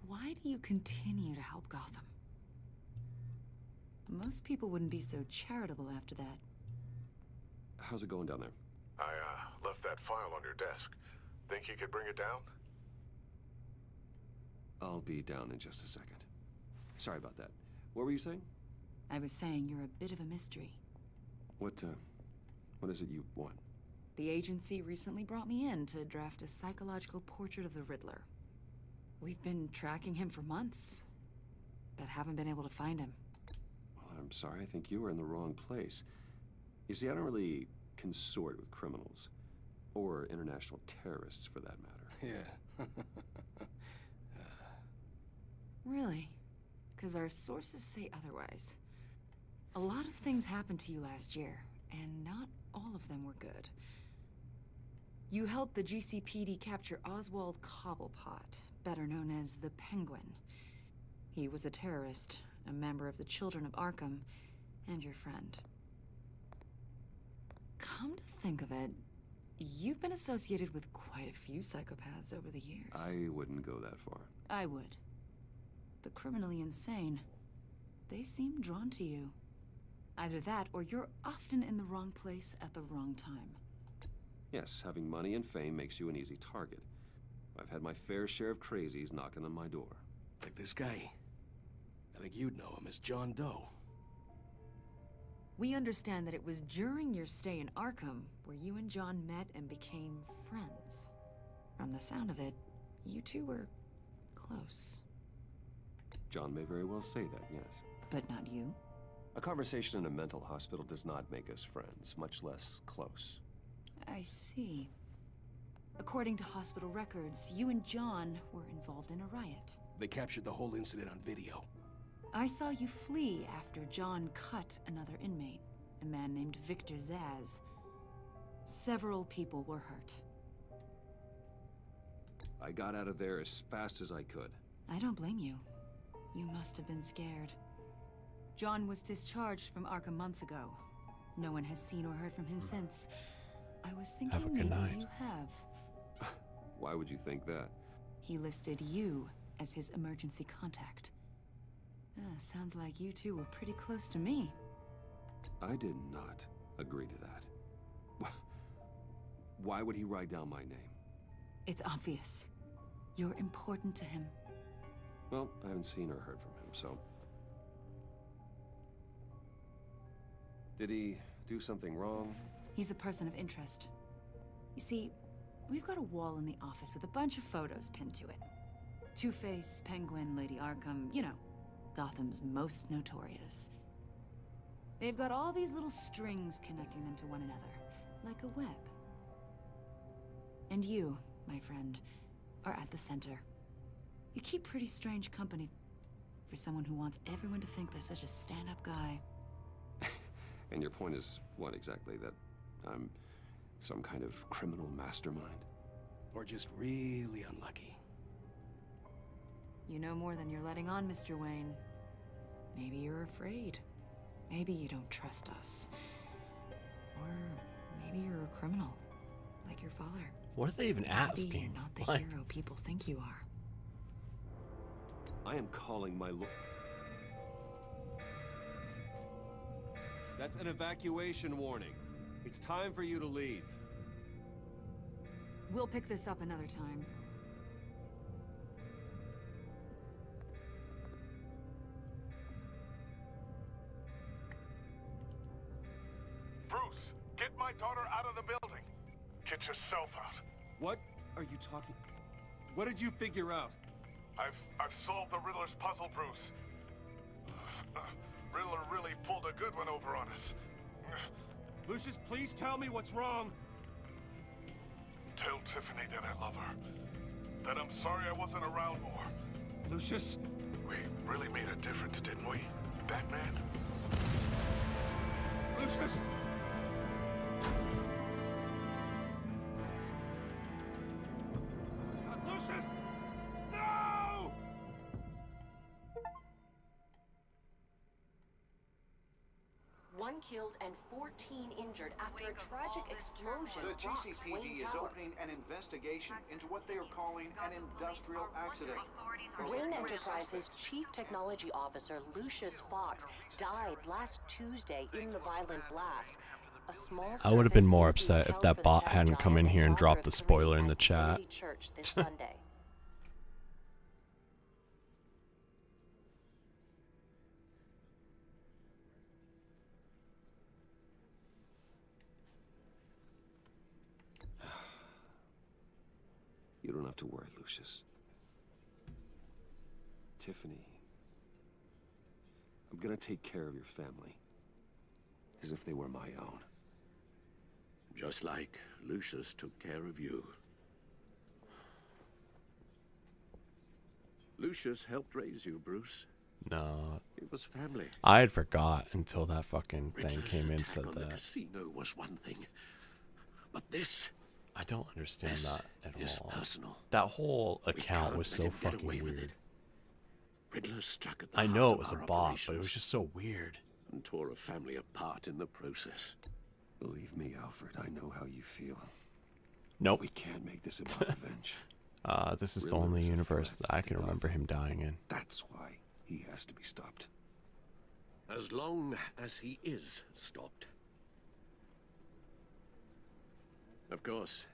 S14: Why do you continue to help Gotham? Most people wouldn't be so charitable after that.
S9: How's it going down there?
S11: I, left that file on your desk. Think you could bring it down?
S9: I'll be down in just a second. Sorry about that. What were you saying?
S14: I was saying you're a bit of a mystery.
S9: What is it you want?
S14: The agency recently brought me in to draft a psychological portrait of the Riddler. We've been tracking him for months, but haven't been able to find him.
S9: Well, I'm sorry, I think you were in the wrong place. You see, I don't really consort with criminals. Or international terrorists, for that matter.
S19: Yeah.
S14: Really? Because our sources say otherwise. A lot of things happened to you last year, and not all of them were good. You helped the GCPD capture Oswald Cobblepot, better known as the Penguin. He was a terrorist, a member of the Children of Arkham, and your friend. Come to think of it, you've been associated with quite a few psychopaths over the years.
S9: I wouldn't go that far.
S14: I would. The criminally insane. They seem drawn to you. Either that, or you're often in the wrong place at the wrong time.
S9: Yes, having money and fame makes you an easy target. I've had my fair share of crazies knocking on my door.
S19: Like this guy. I think you'd know him as John Doe.
S14: We understand that it was during your stay in Arkham where you and John met and became friends. From the sound of it, you two were close.
S9: John may very well say that, yes.
S14: But not you?
S9: A conversation in a mental hospital does not make us friends, much less close.
S14: I see. According to hospital records, you and John were involved in a riot.
S19: They captured the whole incident on video.
S14: I saw you flee after John cut another inmate, a man named Victor Zsasz. Several people were hurt.
S9: I got out of there as fast as I could.
S14: I don't blame you. You must have been scared. John was discharged from Arkham months ago. No one has seen or heard from him since. I was thinking
S1: Have a good
S14: maybe
S1: night.
S14: you have.
S9: Why would you think that?
S14: He listed you as his emergency contact. Sounds like you two were pretty close to me.
S9: I did not agree to that. Why would he write down my name?
S14: It's obvious. You're important to him.
S9: Well, I haven't seen or heard from him, so... Did he do something wrong?
S14: He's a person of interest. You see, we've got a wall in the office with a bunch of photos pinned to it. Two-Face, Penguin, Lady Arkham, you know, Gotham's most notorious. They've got all these little strings connecting them to one another, like a web. And you, my friend, are at the center. You keep pretty strange company for someone who wants everyone to think they're such a stand-up guy.
S9: And your point is what exactly? That I'm some kind of criminal mastermind?
S19: Or just really unlucky?
S14: You know more than you're letting on, Mr. Wayne. Maybe you're afraid. Maybe you don't trust us. Or maybe you're a criminal, like your father.
S1: What are they even
S14: Maybe
S1: asking?
S14: you're not the
S1: Like-
S14: hero people think you are.
S9: I am calling my That's an evacuation warning. It's time for you to leave.
S14: We'll pick this up another time.
S11: Bruce, get my daughter out of the building. Get yourself out.
S9: What are you talking? What did you figure out?
S11: I've solved the Riddler's puzzle, Bruce. Riddler really pulled a good one over on us.
S9: Lucius, please tell me what's wrong.
S11: Tell Tiffany that I love her. That I'm sorry I wasn't around more.
S9: Lucius?
S11: We really made a difference, didn't we, Batman? Lucius! Lucius! No!
S20: One killed and 14 injured after a tragic explosion
S5: The
S20: rocks
S5: GCPD
S20: Wayne
S5: is
S20: Tower.
S5: opening an investigation into what they are calling an industrial accident.
S20: Wayne Enterprises Chief Technology Officer Lucius Fox died last Tuesday in the violent blast. A small
S1: I would have been
S20: service
S1: more
S20: is being
S1: upset if
S20: held
S1: that
S20: for the
S1: bot
S20: Tech
S1: hadn't come in
S20: Giant
S1: here and
S20: and
S1: dropped
S20: father
S1: the
S20: of three
S1: spoiler in the
S20: at
S1: chat.
S20: Trinity Church this Sunday.
S9: You don't have to worry, Lucius. Tiffany, I'm gonna take care of your family as if they were my own.
S6: Just like Lucius took care of you. Lucius helped raise you, Bruce.
S1: No.
S6: It was family.
S1: I had forgot until that fucking thing
S6: Riddler's
S1: came in and
S6: attack
S1: said
S6: on the
S1: that.
S6: casino was one thing, but this...
S1: I don't understand
S6: This
S1: that at
S6: is
S1: all.
S6: personal.
S1: That whole
S6: We
S1: account
S6: can't
S1: was
S6: let
S1: so
S6: him get
S1: fucking
S6: away with
S1: weird.
S6: it. Riddler struck at the
S1: I
S6: heart
S1: know
S6: of
S1: it was a
S6: our
S1: bot, but it was
S6: operations
S1: just so weird.
S6: and tore a family apart in the process.
S3: Believe me, Alfred, I know how you feel.
S1: Nope.
S3: We can't make this about revenge.
S1: This is the
S3: Riddler
S1: only
S3: is a
S1: universe
S3: threat
S1: that I
S3: to
S1: can remember him dying in.
S3: That's why he has to be stopped.
S6: As long as he is stopped. Of course,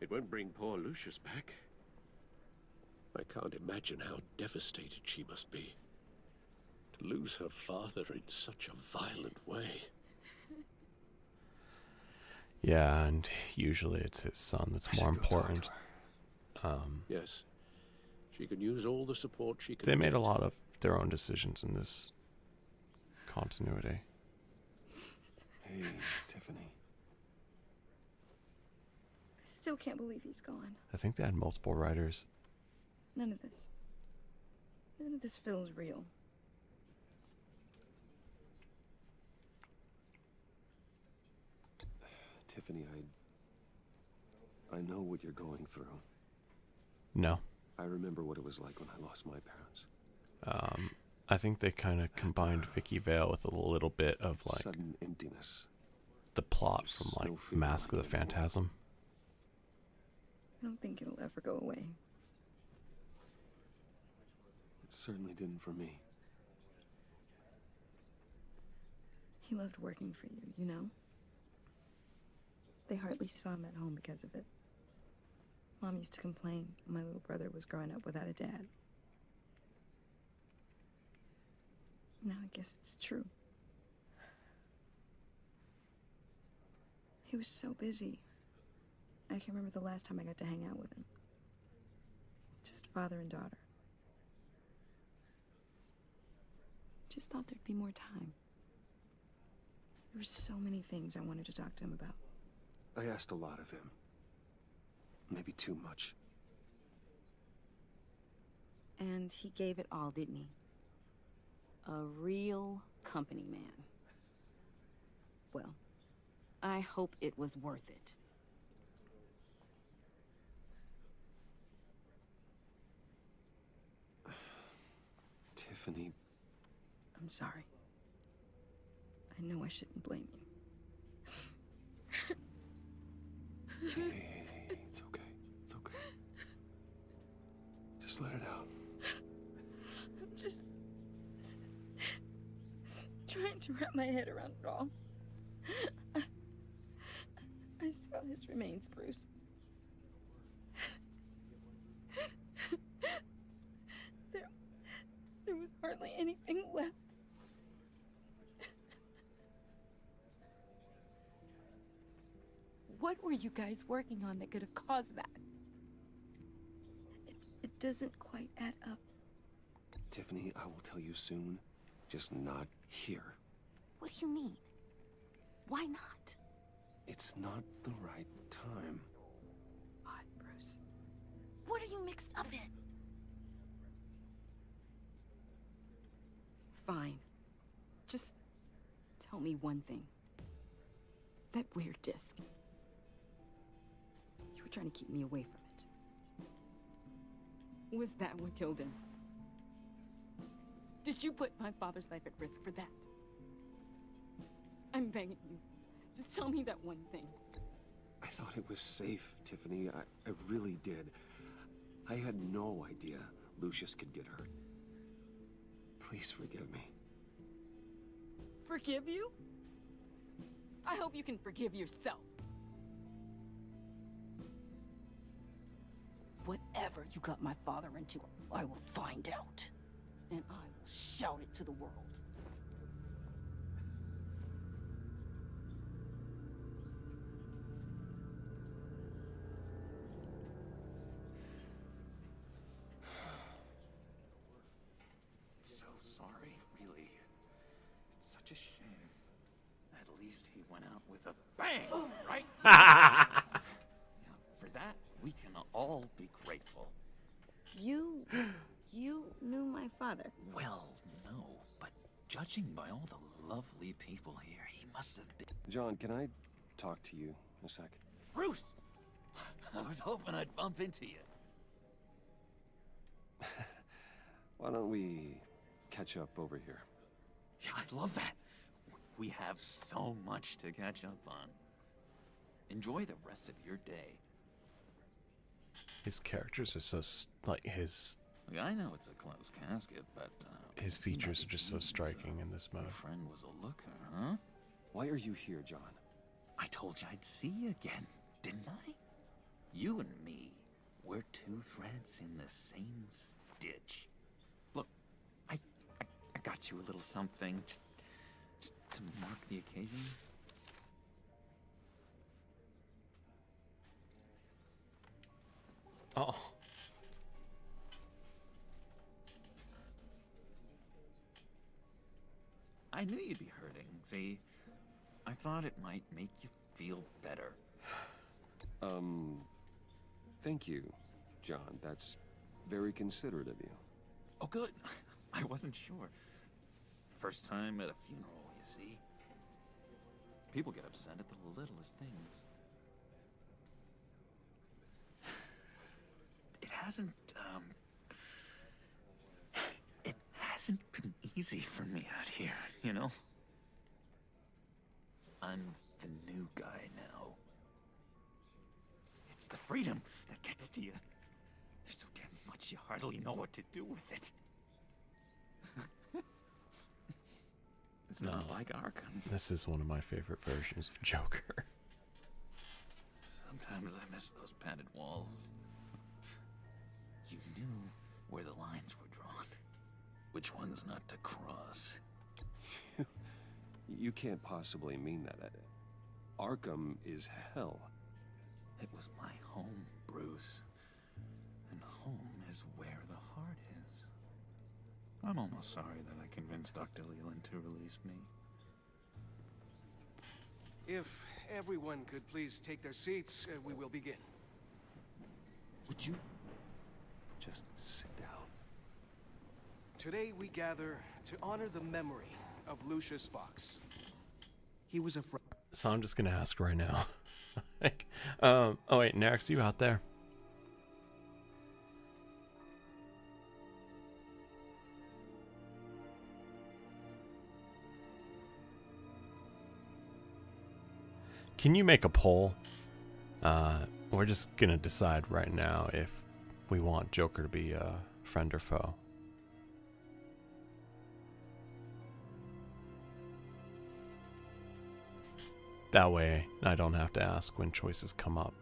S6: it won't bring poor Lucius back. I can't imagine how devastated she must be. To lose her father in such a violent way.
S1: Yeah, and usually it's his son that's more important.
S6: Yes. She can use all the support she can
S1: They made
S6: get.
S1: a lot of their own decisions in this continuity.
S3: Hey, Tiffany.
S7: I still can't believe he's gone.
S1: I think they had multiple writers.
S7: None of this feels real.
S3: Tiffany, I know what you're going through.
S1: No.
S3: I remember what it was like when I lost my parents.
S1: I think they kind of combined Vicky Vale with a little bit of like
S3: Sudden emptiness.
S1: the plot from like Mask of the Phantasm.
S7: I don't think it'll ever go away.
S3: It certainly didn't for me.
S7: He loved working for you, you know? They hardly saw him at home because of it. Mom used to complain when my little brother was growing up without a dad. Now I guess it's true. He was so busy. I can remember the last time I got to hang out with him. Just father and daughter. Just thought there'd be more time. There were so many things I wanted to talk to him about.
S3: I asked a lot of him. Maybe too much.
S7: And he gave it all, didn't he? A real company man. Well, I hope it was worth it.
S3: Tiffany.
S7: I'm sorry. I know I shouldn't blame you.
S3: Hey, it's okay. It's okay. Just let it out.
S7: I'm just trying to wrap my head around it all. I saw his remains, Bruce. There was hardly anything left. What were you guys working on that could have caused that? It doesn't quite add up.
S3: Tiffany, I will tell you soon. Just not here.
S7: What do you mean? Why not?
S3: It's not the right time.
S7: What, Bruce? What are you mixed up in? Fine. Just tell me one thing. That weird disc. You were trying to keep me away from it. Was that what killed him? Did you put my father's life at risk for that? I'm begging you. Just tell me that one thing.
S3: I thought it was safe, Tiffany. I really did. I had no idea Lucius could get hurt. Please forgive me.
S7: Forgive you? I hope you can forgive yourself. Whatever you got my father into, I will find out. And I will shout it to the world.
S5: So sorry, really. It's such a shame. At least he went out with a
S21: bang, right? For that, we can all be grateful.
S7: You knew my father.
S21: Well, no, but judging by all the lovely people here, he must have been...
S9: John, can I talk to you a sec?
S21: Bruce! I was hoping I'd bump into you.
S9: Why don't we catch up over here?
S21: Yeah, I'd love that. We have so much to catch up on. Enjoy the rest of your day.
S1: His characters are so like his.
S21: I know it's a closed casket, but
S1: his features are just so striking in this mode.
S21: Your friend was a looker, huh?
S9: Why are you here, John?
S21: I told you I'd see you again, didn't I? You and me, we're two threads in the same stitch. Look, I got you a little something, just to mark the occasion.
S1: Oh.
S21: I knew you'd be hurting, see? I thought it might make you feel better.
S9: Thank you, John. That's very considerate of you.
S21: Oh, good. I wasn't sure. First time at a funeral, you see? People get upset at the littlest things. It hasn't been easy for me out here, you know? I'm the new guy now. It's the freedom that gets to you. There's so damn much you hardly know what to do with it. It's not like Arkham.
S1: This is one of my favorite versions of Joker.
S21: Sometimes I miss those padded walls. You knew where the lines were drawn. Which ones not to cross.
S9: You can't possibly mean that. Arkham is hell.
S21: It was my home, Bruce. And home is where the heart is. I'm almost sorry that I convinced Dr. Leland to release me.
S11: If everyone could please take their seats, we will begin.
S21: Would you just sit down?
S11: Today we gather to honor the memory of Lucius Fox. He was a
S1: So I'm just gonna ask right now. Oh wait, Nerex, you out there? Can you make a poll? We're just gonna decide right now if we want Joker to be a friend or foe. That way, I don't have to ask when choices come up.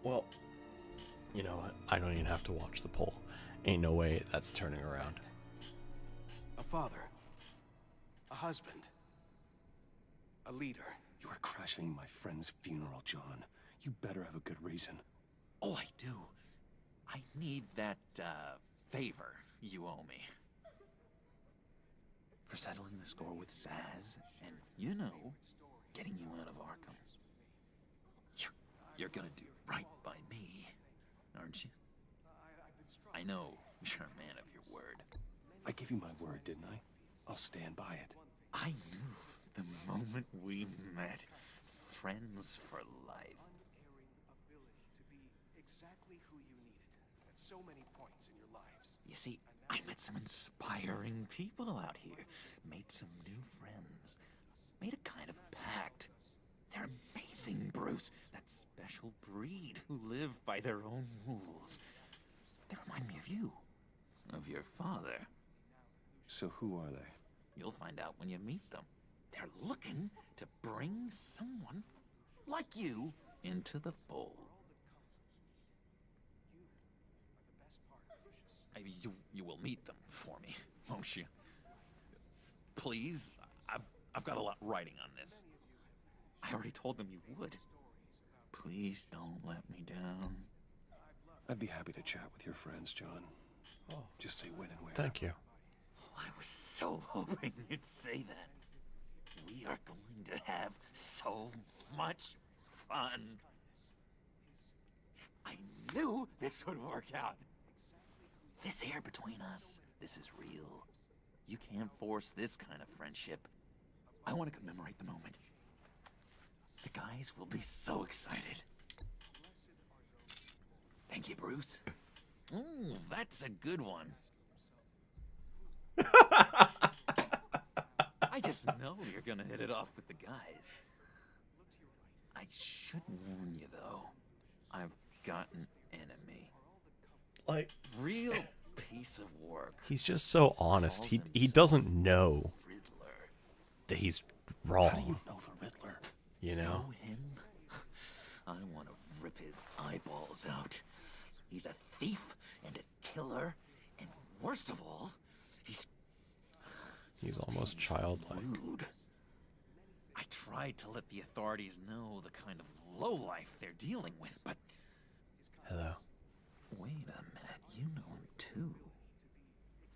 S1: Well, you know what? I don't even have to watch the poll. Ain't no way that's turning around.
S11: A father. A husband. A leader.
S3: You are crashing my friend's funeral, John. You better have a good reason.
S21: Oh, I do. I need that, favor you owe me. For settling the score with Zsasz, and, you know, getting you out of Arkham. You're gonna do right by me, aren't you? I know you're a man of your word.
S3: I gave you my word, didn't I? I'll stand by it.
S21: I knew the moment we met. Friends for life.
S11: To be exactly who you needed at so many points in your lives.
S21: You see, I met some inspiring people out here. Made some new friends. Made a kind of pact. They're amazing, Bruce. That special breed who live by their own rules. They remind me of you. Of your father.
S3: So who are they?
S21: You'll find out when you meet them. They're looking to bring someone like you into the fold. You will meet them for me, won't you? Please? I've got a lot riding on this. I already told them you would. Please don't let me down.
S3: I'd be happy to chat with your friends, John. Oh, just say when and where.
S1: Thank you.
S21: I was so hoping you'd say that. We are going to have so much fun. I knew this would work out. This air between us, this is real. You can't force this kind of friendship. I want to commemorate the moment. The guys will be so excited. Thank you, Bruce. Ooh, that's a good one. I just know you're gonna hit it off with the guys. I should warn you, though. I've got an enemy.
S1: Like,
S21: real piece of work.
S1: He's just so honest. He doesn't know that he's wrong.
S3: How do you know the Riddler?
S1: You know?
S21: Him? I want to rip his eyeballs out. He's a thief and a killer, and worst of all,
S1: he's almost childlike.
S21: Rude. I tried to let the authorities know the kind of lowlife they're dealing with, but...
S1: Hello.
S21: Wait a minute, you know him too.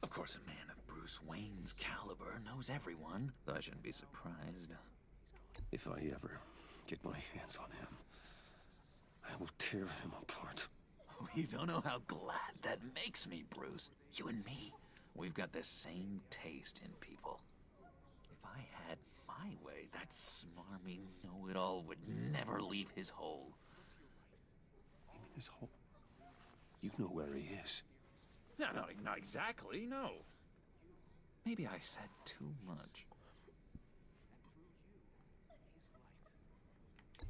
S21: Of course, a man of Bruce Wayne's caliber knows everyone, so I shouldn't be surprised.
S3: If I ever get my hands on him, I will tear him apart.
S21: Oh, you don't know how glad that makes me, Bruce. You and me, we've got the same taste in people. If I had my way, that smarmy know-it-all would never leave his hole.
S3: You mean his hole? You know where he is.
S21: No, not exactly, no. Maybe I said too much.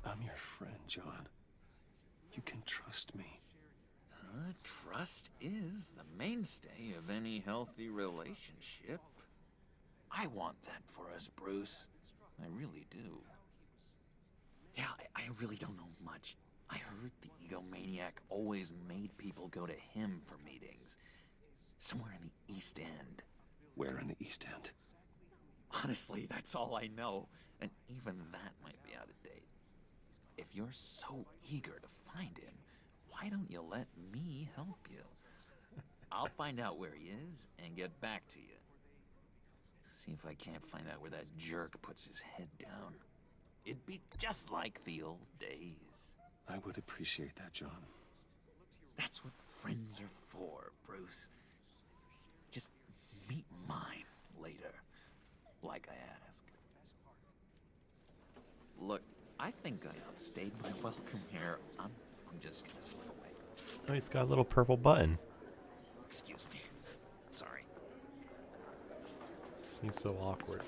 S3: I'm your friend, John. You can trust me.
S21: Trust is the mainstay of any healthy relationship. I want that for us, Bruce. I really do. Yeah, I really don't know much. I heard the egomaniac always made people go to him for meetings. Somewhere in the East End.
S3: Where in the East End?
S21: Honestly, that's all I know. And even that might be out of date. If you're so eager to find him, why don't you let me help you? I'll find out where he is and get back to you. See if I can't find out where that jerk puts his head down. It'd be just like the old days.
S3: I would appreciate that, John.
S21: That's what friends are for, Bruce. Just meet mine later, like I asked. Look, I think I outstayed my welcome here. I'm just gonna slip away.
S1: Oh, he's got a little purple button.
S21: Excuse me. I'm sorry.
S1: He's so awkward.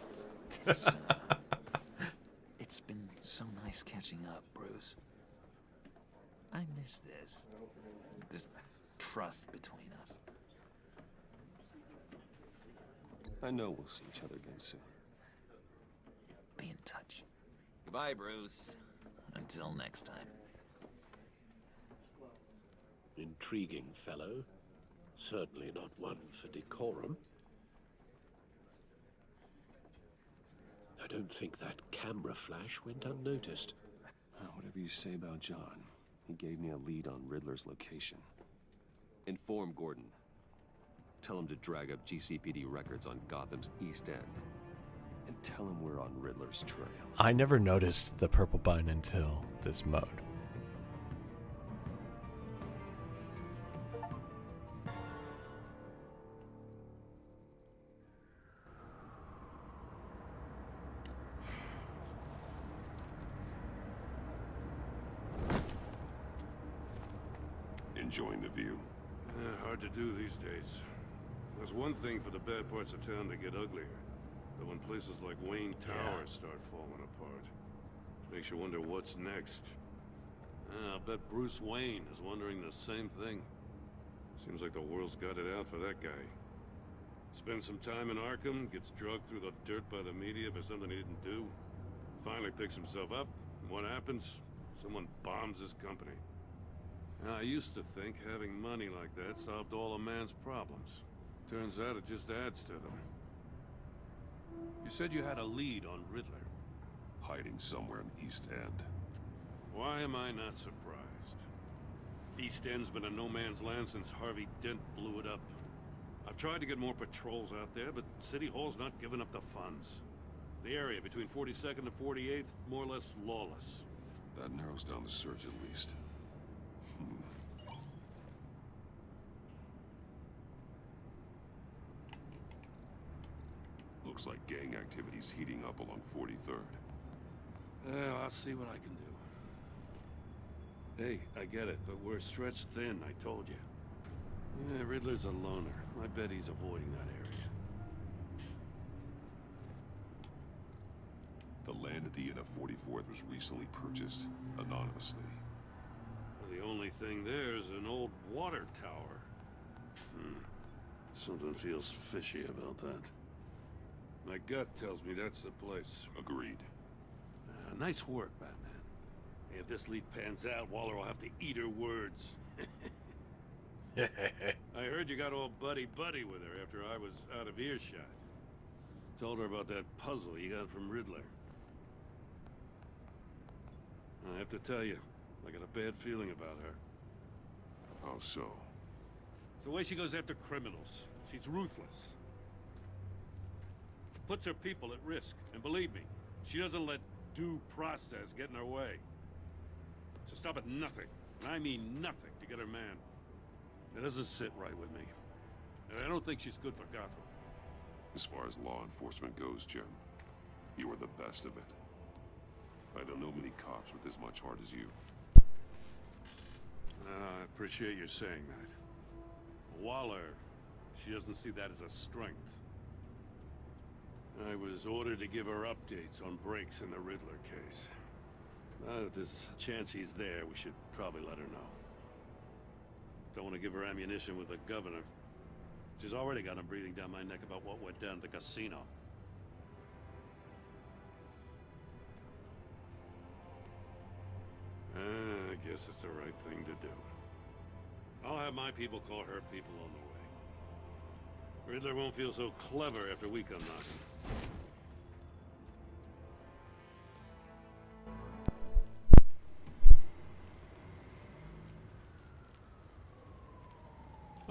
S21: It's been so nice catching up, Bruce. I miss this trust between us.
S3: I know we'll see each other again soon.
S21: Be in touch. Goodbye, Bruce. Until next time.
S6: Intriguing fellow. Certainly not one for decorum. I don't think that camera flash went unnoticed.
S9: Whatever you say about John, he gave me a lead on Riddler's location. Inform Gordon. Tell him to drag up GCPD records on Gotham's East End. And tell him we're on Riddler's trail.
S1: I never noticed the purple button until this mode.
S10: Enjoying the view?
S12: Hard to do these days. There's one thing for the bad parts of town to get uglier. But when places like Wayne Tower start falling apart, makes you wonder what's next. I'll bet Bruce Wayne is wondering the same thing. Seems like the world's got it out for that guy. Spends some time in Arkham, gets drugged through the dirt by the media for something he didn't do. Finally picks himself up, and what happens? Someone bombs his company. Now, I used to think having money like that solved all a man's problems. Turns out it just adds to them. You said you had a lead on Riddler.
S10: Hiding somewhere in East End.
S12: Why am I not surprised? East End's been a no-man's land since Harvey Dent blew it up. I've tried to get more patrols out there, but City Hall's not giving up the funds. The area between 42nd and 48th, more or less lawless.
S10: That narrows down the search at least. Looks like gang activity's heating up along 43rd.
S12: Well, I'll see what I can do. Hey, I get it, but we're stretched thin, I told you. Yeah, Riddler's a loner. I bet he's avoiding that area.
S10: The land at the end of 44th was recently purchased anonymously.
S12: The only thing there is an old water tower. Something feels fishy about that. My gut tells me that's the place.
S10: Agreed.
S12: Nice work, Batman. If this lead pans out, Waller will have to eat her words. I heard you got all buddy-buddy with her after I was out of earshot. Told her about that puzzle you got from Riddler. I have to tell you, I got a bad feeling about her.
S10: How so?
S12: It's the way she goes after criminals. She's ruthless. Puts her people at risk. And believe me, she doesn't let due process get in her way. She'll stop at nothing, and I mean nothing, to get her man. It doesn't sit right with me. And I don't think she's good for Gotham.
S10: As far as law enforcement goes, Jim, you are the best of it. I don't know many cops with as much heart as you.
S12: I appreciate you saying that. Waller, she doesn't see that as a strength. I was ordered to give her updates on breaks in the Riddler case. If there's a chance he's there, we should probably let her know. Don't want to give her ammunition with the governor. She's already got him breathing down my neck about what went down at the casino. I guess it's the right thing to do. I'll have my people call her people on the way. Riddler won't feel so clever after we come knocking.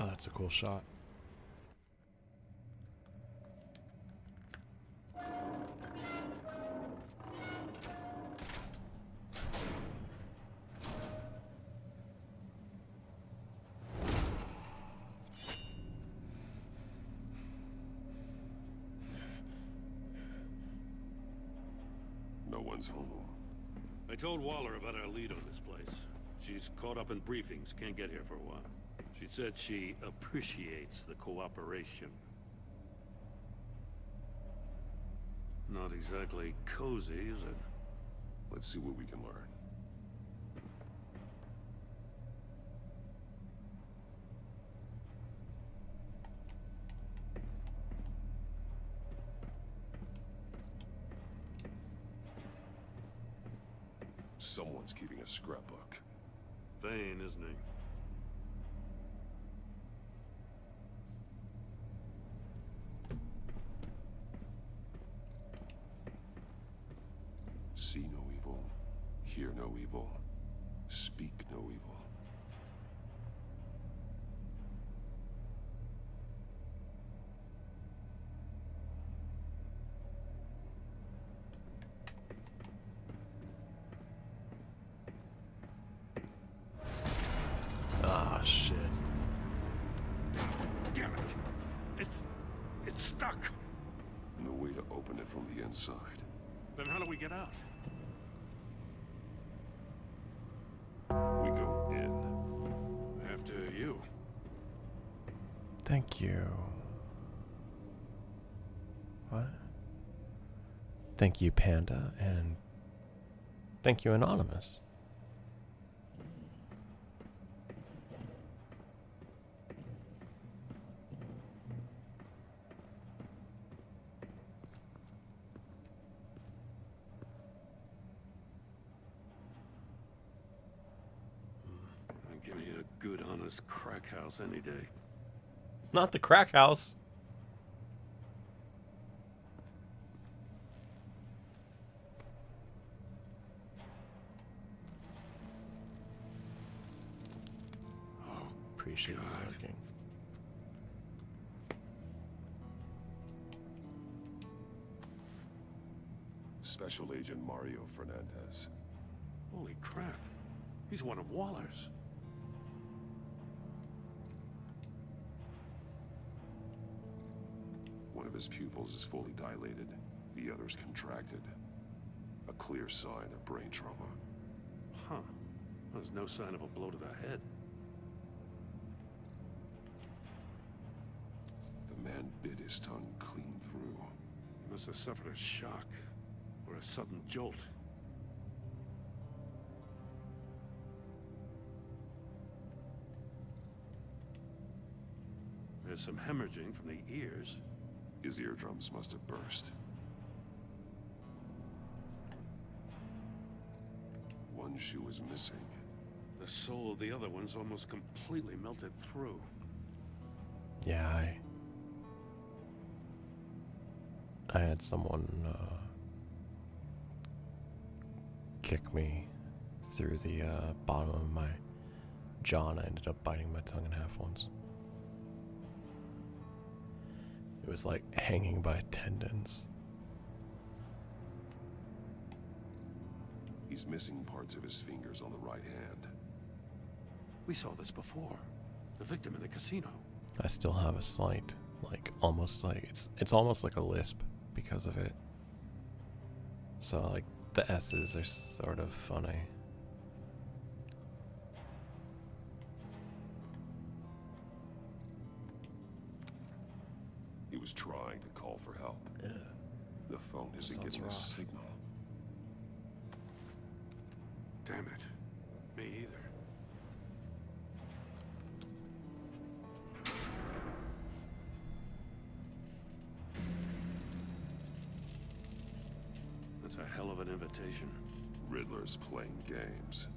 S1: Oh, that's a cool shot.
S10: No one's home.
S12: I told Waller about our lead on this place. She's caught up in briefings, can't get here for a while. She said she appreciates the cooperation. Not exactly cozy, is it?
S10: Let's see what we can learn. Someone's keeping a scrapbook.
S12: Thane, isn't he?
S10: Hear no evil. Speak no evil.
S1: Ah, shit.
S10: Damn it! It's stuck! No way to open it from the inside.
S12: Then how do we get out?
S10: We go in.
S12: After you.
S1: Thank you. What? Thank you, Panda, and thank you, Anonymous.
S12: Give me a good, honest crack house any day.
S1: Not the crack house.
S12: Oh,
S1: appreciate you asking.
S10: Special Agent Mario Fernandez.
S12: Holy crap. He's one of Waller's.
S10: One of his pupils is fully dilated, the other's contracted. A clear sign of brain trauma.
S12: Huh. There's no sign of a blow to the head.
S10: The man bit his tongue clean through.
S12: He must have suffered a shock or a sudden jolt. There's some hemorrhaging from the ears.
S10: His eardrums must have burst. One shoe is missing.
S12: The sole of the other one's almost completely melted through.
S1: Yeah, I had someone kick me through the bottom of my jaw, and I ended up biting my tongue in half once. It was like hanging by tendons.
S10: He's missing parts of his fingers on the right hand.
S12: We saw this before. The victim in the casino.
S1: I still have a slight, like almost like it's almost like a lisp because of it. So like the S's are sort of funny.
S10: He was trying to call for help.
S1: Yeah.
S10: The phone isn't getting a signal.
S12: Damn it. Me either. That's a hell of an invitation.
S10: Riddler's playing games.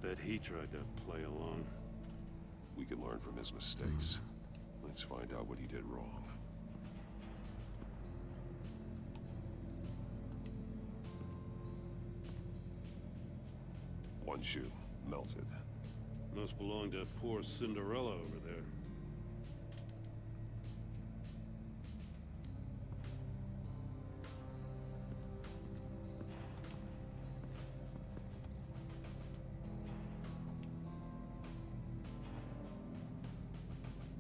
S12: Bet he tried to play along.
S10: We can learn from his mistakes. Let's find out what he did wrong. One shoe, melted.
S12: Must belong to poor Cinderella over there.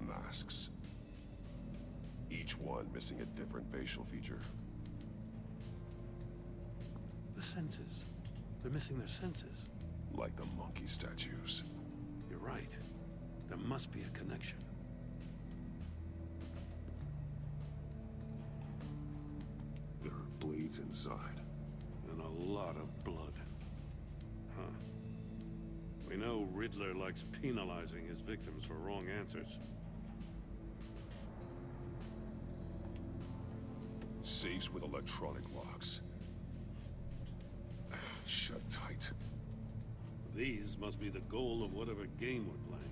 S10: Masks. Each one missing a different facial feature.
S12: The senses. They're missing their senses.
S10: Like the monkey statues.
S12: You're right. There must be a connection.
S10: There are bleeds inside.
S12: And a lot of blood. Huh. We know Riddler likes penalizing his victims for wrong answers.
S10: Safes with electronic locks. Shut tight.
S12: These must be the goal of whatever game we're playing.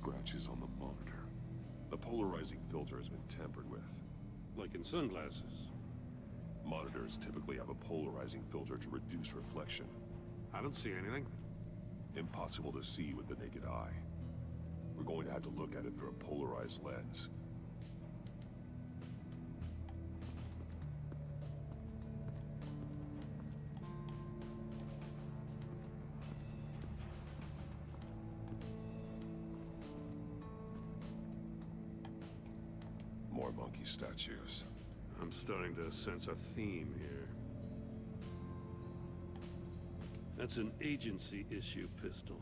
S10: scratches on the monitor. The polarizing filter has been tampered with.
S12: Like in sunglasses.
S10: Monitors typically have a polarizing filter to reduce reflection.
S12: I don't see anything.
S10: Impossible to see with the naked eye. We're going to have to look at it through a polarized lens. More monkey statues.
S12: I'm starting to sense a theme here. That's an agency issue pistol.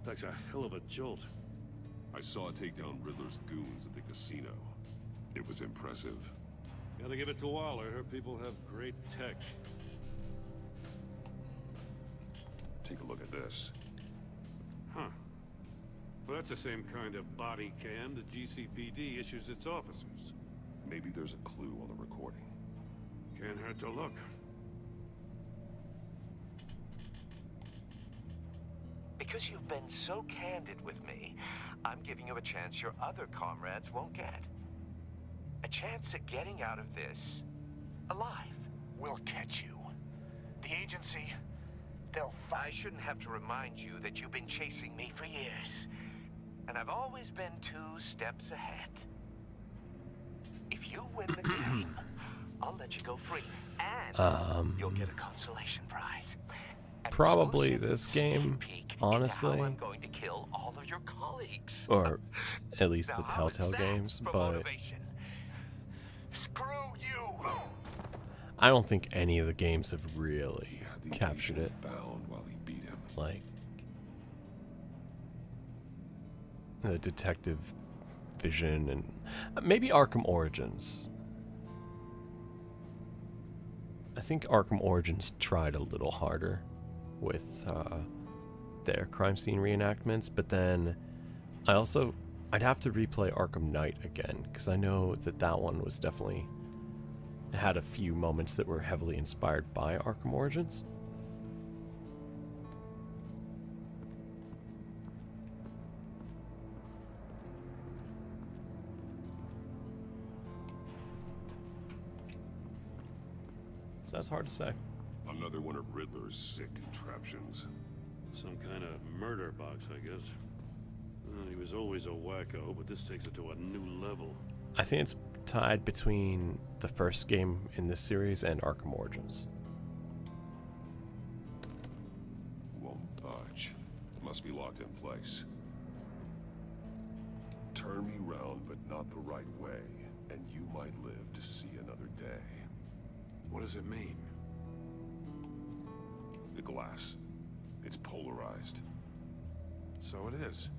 S12: That's a hell of a jolt.
S10: I saw it take down Riddler's goons at the casino. It was impressive.
S12: Gotta give it to Waller. Her people have great tech.
S10: Take a look at this.
S12: Huh. Well, that's the same kind of body cam the GCPD issues its officers.
S10: Maybe there's a clue on the recording.
S12: Can't hurt to look.
S4: Because you've been so candid with me, I'm giving you a chance your other comrades won't get. A chance at getting out of this alive.
S5: We'll catch you. The agency, they'll
S4: I shouldn't have to remind you that you've been chasing me for years. And I've always been 2 steps ahead. If you win the game, I'll let you go free. And you'll get a consolation prize.
S1: Probably this game, honestly.
S4: I'm going to kill all of your colleagues.
S1: Or at least the Telltale games, but
S4: screw you.
S1: I don't think any of the games have really captured it.
S10: Bound while he beat him.
S1: Like the detective vision and maybe Arkham Origins. I think Arkham Origins tried a little harder with their crime scene reenactments, but then I'd have to replay Arkham Knight again, because I know that one was definitely had a few moments that were heavily inspired by Arkham Origins. So that's hard to say.
S10: Another one of Riddler's sick contraptions.
S12: Some kind of murder box, I guess. He was always a wacko, but this takes it to a new level.
S1: I think it's tied between the first game in this series and Arkham Origins.
S10: Won't budge. Must be locked in place. Turn me round, but not the right way, and you might live to see another day.
S12: What does it mean?
S10: The glass. It's polarized.
S12: So it is.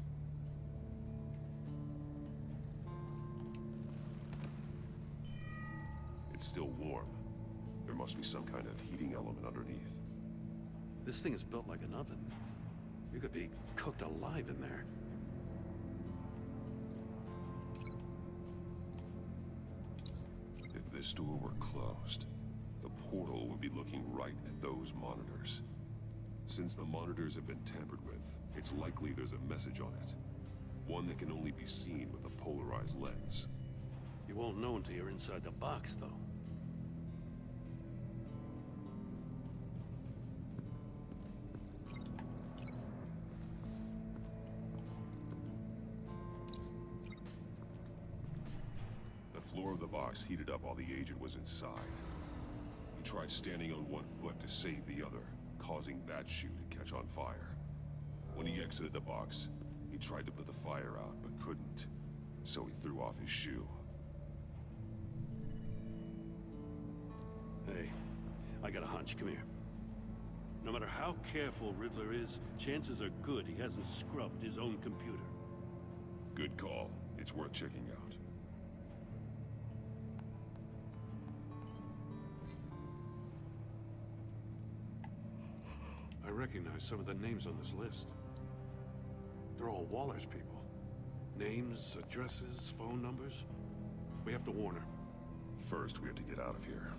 S10: It's still warm. There must be some kind of heating element underneath.
S12: This thing is built like an oven. You could be cooked alive in there.
S10: If this door were closed, the portal would be looking right at those monitors. Since the monitors have been tampered with, it's likely there's a message on it. One that can only be seen with a polarized lens.
S12: You won't know until you're inside the box, though.
S10: The floor of the box heated up while the agent was inside. He tried standing on one foot to save the other, causing that shoe to catch on fire. When he exited the box, he tried to put the fire out, but couldn't, so he threw off his shoe.
S12: Hey, I got a hunch. Come here. No matter how careful Riddler is, chances are good he hasn't scrubbed his own computer.
S10: Good call. It's worth checking out.
S12: I recognize some of the names on this list. They're all Waller's people. Names, addresses, phone numbers. We have to warn her.
S10: First, we have to get out of here.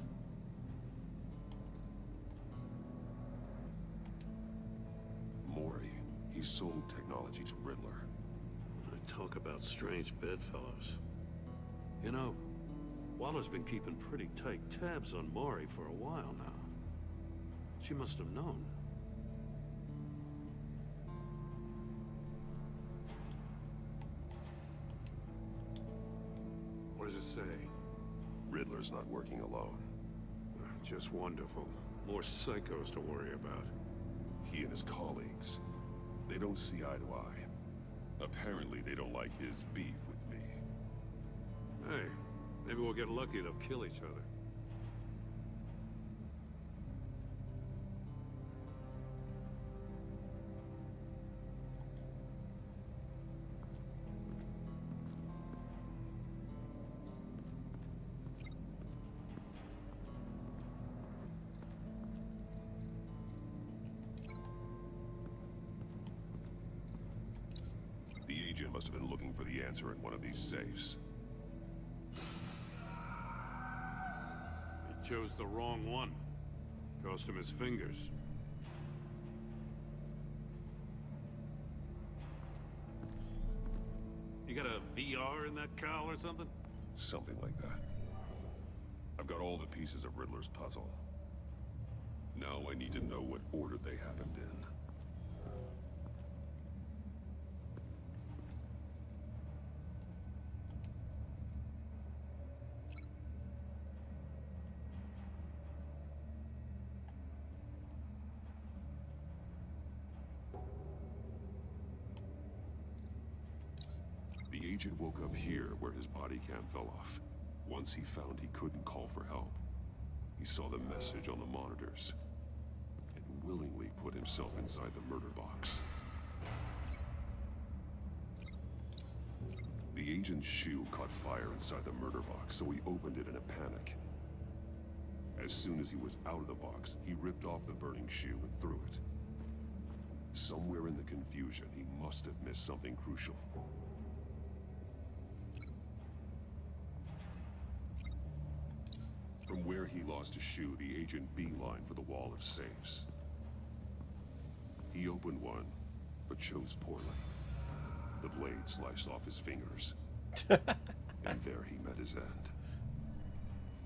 S10: Mori. He sold technology to Riddler.
S12: Talk about strange bedfellows. You know, Waller's been keeping pretty tight tabs on Maury for a while now. She must have known.
S10: What does it say? Riddler's not working alone.
S12: Just wonderful. More psychos to worry about.
S10: He and his colleagues, they don't see eye to eye. Apparently they don't like his beef with me.
S12: Hey, maybe we'll get lucky they'll kill each other.
S10: The agent must have been looking for the answer in one of these safes.
S12: He chose the wrong one. Cost him his fingers. You got a VR in that cowl or something?
S10: Something like that. I've got all the pieces of Riddler's puzzle. Now I need to know what order they happened in. The agent woke up here where his body cam fell off. Once he found he couldn't call for help, he saw the message on the monitors and willingly put himself inside the murder box. The agent's shoe caught fire inside the murder box, so he opened it in a panic. As soon as he was out of the box, he ripped off the burning shoe and threw it. Somewhere in the confusion, he must have missed something crucial. From where he lost a shoe, the agent beelined for the wall of safes. He opened one, but chose poorly. The blade sliced off his fingers. And there he met his end.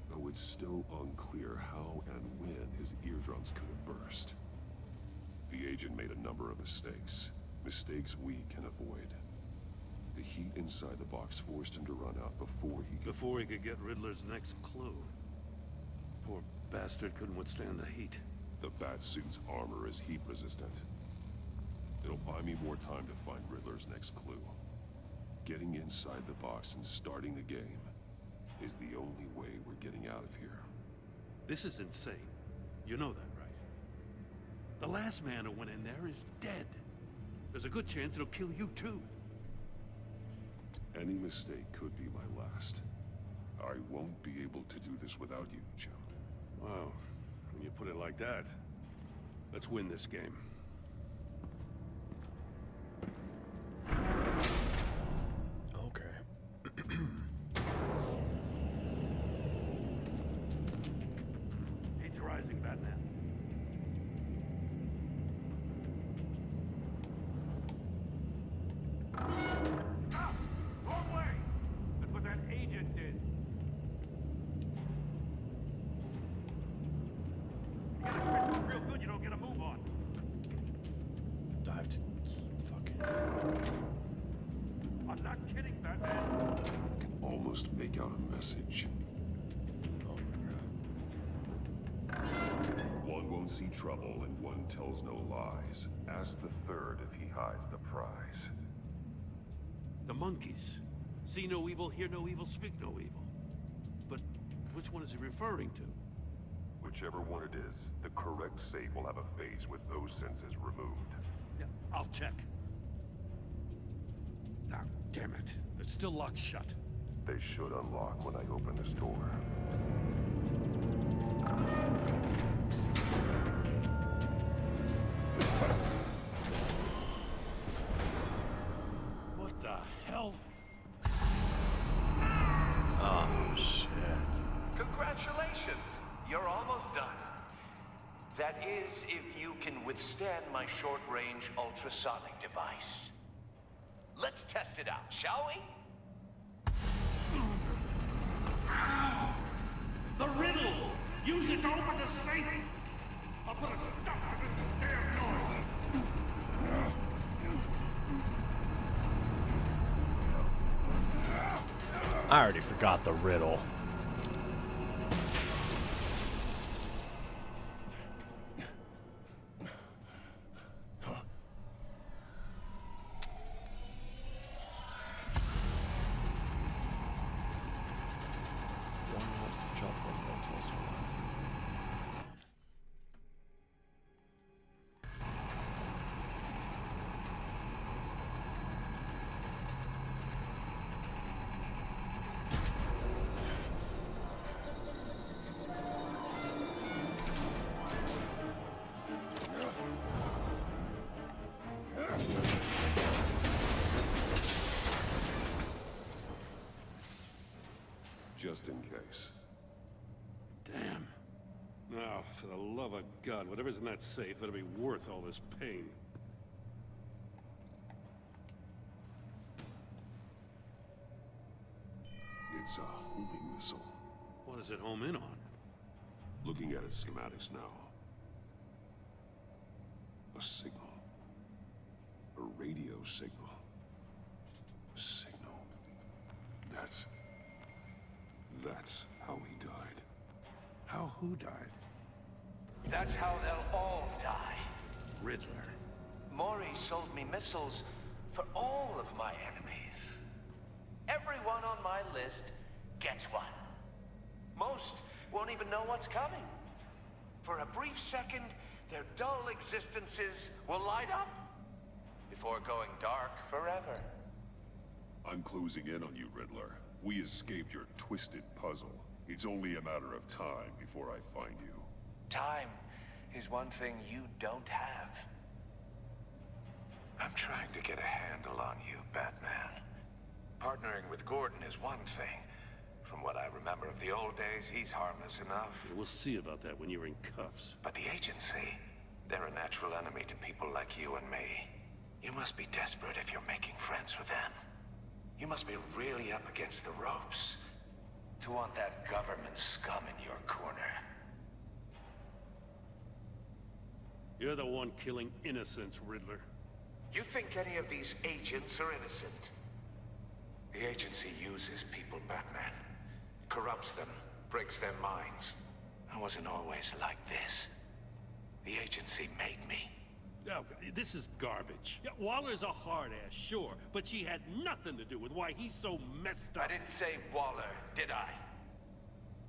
S10: Though it's still unclear how and when his eardrums could have burst. The agent made a number of mistakes. Mistakes we can avoid. The heat inside the box forced him to run out before he
S12: could get Riddler's next clue. Poor bastard couldn't withstand the heat.
S10: The Batsuit's armor is heat resistant. It'll buy me more time to find Riddler's next clue. Getting inside the box and starting the game is the only way we're getting out of here.
S12: This is insane. You know that, right? The last man who went in there is dead. There's a good chance it'll kill you too.
S10: Any mistake could be my last. I won't be able to do this without you, Jim.
S12: Wow, when you put it like that, let's win this game.
S1: Okay.
S12: Heat's rising, Batman. Stop! Wrong way! That's what that agent did. You get a grip real good, you don't get a move on.
S1: Do I have to keep fucking...
S12: I'm not kidding, Batman.
S10: I can almost make out a message.
S1: Oh my god.
S10: One won't see trouble and one tells no lies. Ask the third if he hides the prize.
S12: The monkeys. See no evil, hear no evil, speak no evil. But which one is he referring to?
S10: Whichever one it is, the correct safe will have a face with those senses removed.
S12: Yeah, I'll check. Ah, damn it. It's still locked shut.
S10: They should unlock when I open this door.
S12: What the hell?
S1: Oh, shit.
S4: Congratulations! You're almost done. That is, if you can withstand my short-range ultrasonic device. Let's test it out, shall we?
S12: The riddle! Use it to open the safe! I'll put a stop to this damn noise!
S1: I already forgot the riddle.
S10: Just in case.
S12: Damn. Now, for the love of God, whatever's in that safe, it'll be worth all this pain.
S10: It's a homing missile.
S12: What does it home in on?
S10: Looking at its schematics now. A signal. A radio signal. A signal. That's how he died.
S12: How who died?
S4: That's how they'll all die.
S12: Riddler.
S4: Maury sold me missiles for all of my enemies. Everyone on my list gets one. Most won't even know what's coming. For a brief second, their dull existences will light up before going dark forever.
S10: I'm closing in on you, Riddler. We escaped your twisted puzzle. It's only a matter of time before I find you.
S4: Time is one thing you don't have. I'm trying to get a handle on you, Batman. Partnering with Gordon is one thing. From what I remember of the old days, he's harmless enough.
S12: We'll see about that when you're in cuffs.
S4: But the agency, they're a natural enemy to people like you and me. You must be desperate if you're making friends with them. You must be really up against the ropes to want that government scum in your corner.
S12: You're the one killing innocents, Riddler.
S4: You think any of these agents are innocent? The agency uses people, Batman. Corrupts them, breaks their minds. I wasn't always like this. The agency made me.
S12: Oh, this is garbage. Yeah, Waller's a hard-ass, sure, but she had nothing to do with why he's so messed up.
S4: I didn't say Waller, did I?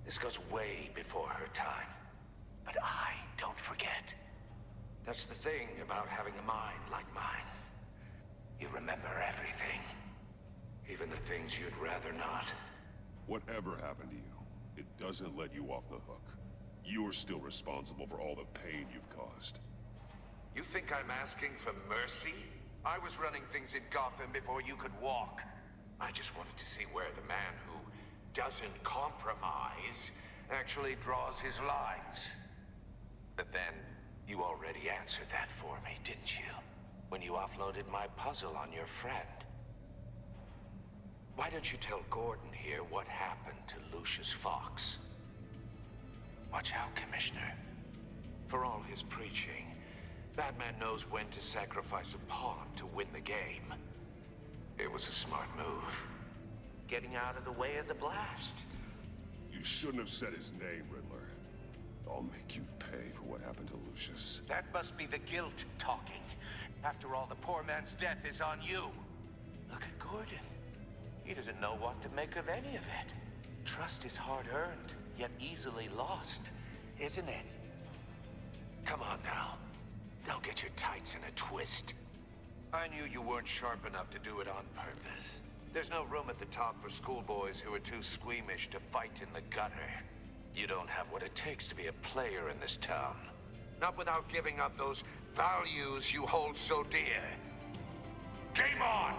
S4: This goes way before her time. But I don't forget. That's the thing about having a mind like mine. You remember everything. Even the things you'd rather not.
S10: Whatever happened to you, it doesn't let you off the hook. You're still responsible for all the pain you've caused.
S4: You think I'm asking for mercy? I was running things in Gotham before you could walk. I just wanted to see where the man who doesn't compromise actually draws his lines. But then, you already answered that for me, didn't you? When you offloaded my puzzle on your friend. Why don't you tell Gordon here what happened to Lucius Fox? Watch out, Commissioner. For all his preaching, Batman knows when to sacrifice a pawn to win the game. It was a smart move. Getting out of the way of the blast.
S10: You shouldn't have said his name, Riddler. I'll make you pay for what happened to Lucius.
S4: That must be the guilt talking. After all, the poor man's death is on you. Look at Gordon. He doesn't know what to make of any of it. Trust is hard-earned, yet easily lost, isn't it? Come on now. Don't get your tights in a twist. I knew you weren't sharp enough to do it on purpose. There's no room at the top for schoolboys who are too squeamish to fight in the gutter. You don't have what it takes to be a player in this town. Not without giving up those values you hold so dear. Game on!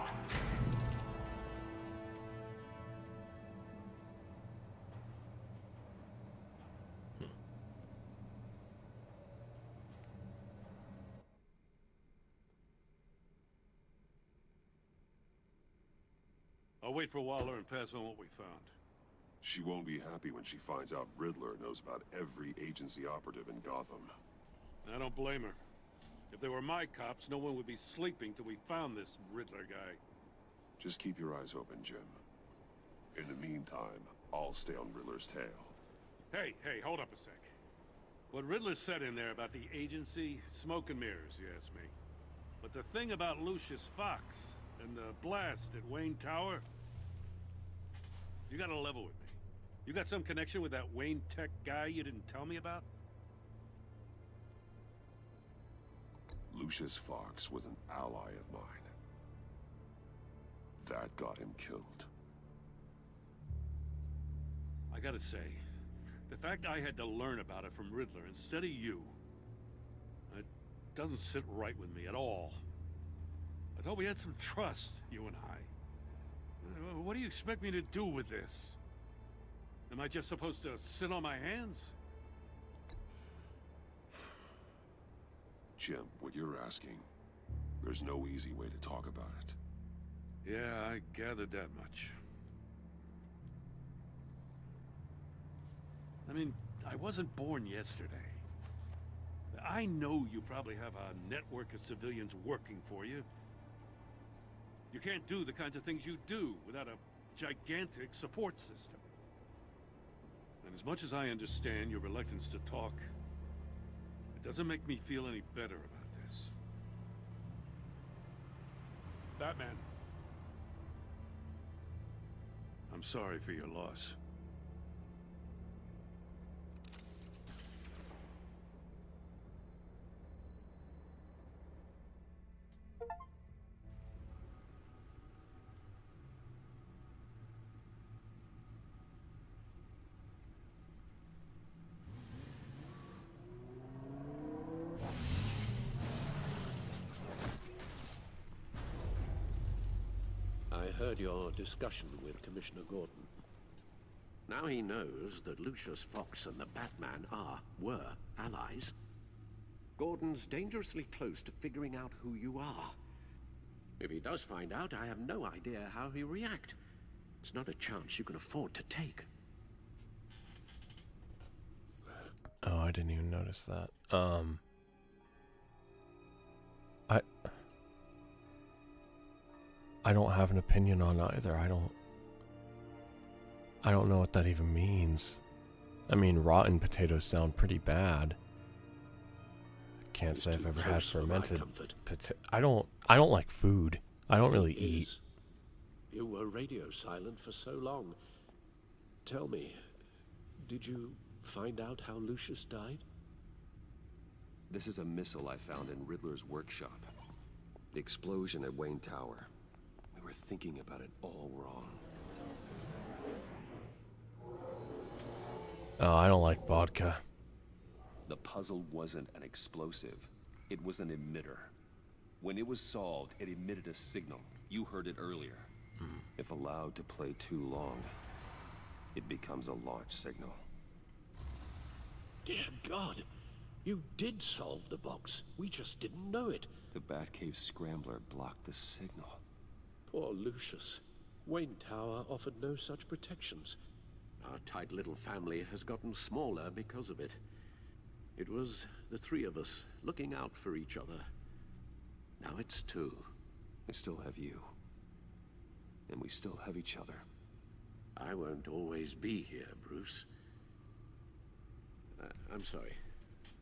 S12: I'll wait for Waller and pass on what we found.
S10: She won't be happy when she finds out Riddler knows about every agency operative in Gotham.
S12: I don't blame her. If they were my cops, no one would be sleeping till we found this Riddler guy.
S10: Just keep your eyes open, Jim. In the meantime, I'll stay on Riddler's tail.
S12: Hey, hold up a sec. What Riddler said in there about the agency, smoke and mirrors, you ask me. But the thing about Lucius Fox and the blast at Wayne Tower, you gotta level with me. You got some connection with that Wayne Tech guy you didn't tell me about?
S10: Lucius Fox was an ally of mine. That got him killed.
S12: I gotta say, the fact I had to learn about it from Riddler instead of you, it doesn't sit right with me at all. I thought we had some trust, you and I. What do you expect me to do with this? Am I just supposed to sit on my hands?
S10: Jim, what you're asking, there's no easy way to talk about it.
S12: Yeah, I gathered that much. I mean, I wasn't born yesterday. I know you probably have a network of civilians working for you. You can't do the kinds of things you do without a gigantic support system. And as much as I understand your reluctance to talk, it doesn't make me feel any better about this. Batman. I'm sorry for your loss.
S6: I heard your discussion with Commissioner Gordon. Now he knows that Lucius Fox and the Batman were allies. Gordon's dangerously close to figuring out who you are. If he does find out, I have no idea how he'll react. It's not a chance you can afford to take.
S1: Oh, I didn't even notice that. I don't have an opinion on either. I don't know what that even means. I mean, rotten potatoes sound pretty bad. Can't say I've ever had fermented potato. I don't like food. I don't really eat.
S6: You were radio silent for so long. Tell me, did you find out how Lucius died?
S9: This is a missile I found in Riddler's workshop. The explosion at Wayne Tower. We were thinking about it all wrong.
S1: Oh, I don't like vodka.
S9: The puzzle wasn't an explosive. It was an emitter. When it was solved, it emitted a signal. You heard it earlier. If allowed to play too long, it becomes a launch signal.
S6: Dear God, you did solve the box. We just didn't know it.
S9: The Batcave Scrambler blocked the signal.
S6: Poor Lucius. Wayne Tower offered no such protections. Our tight little family has gotten smaller because of it. It was the three of us looking out for each other. Now it's two.
S9: I still have you. And we still have each other.
S6: I won't always be here, Bruce. I'm sorry.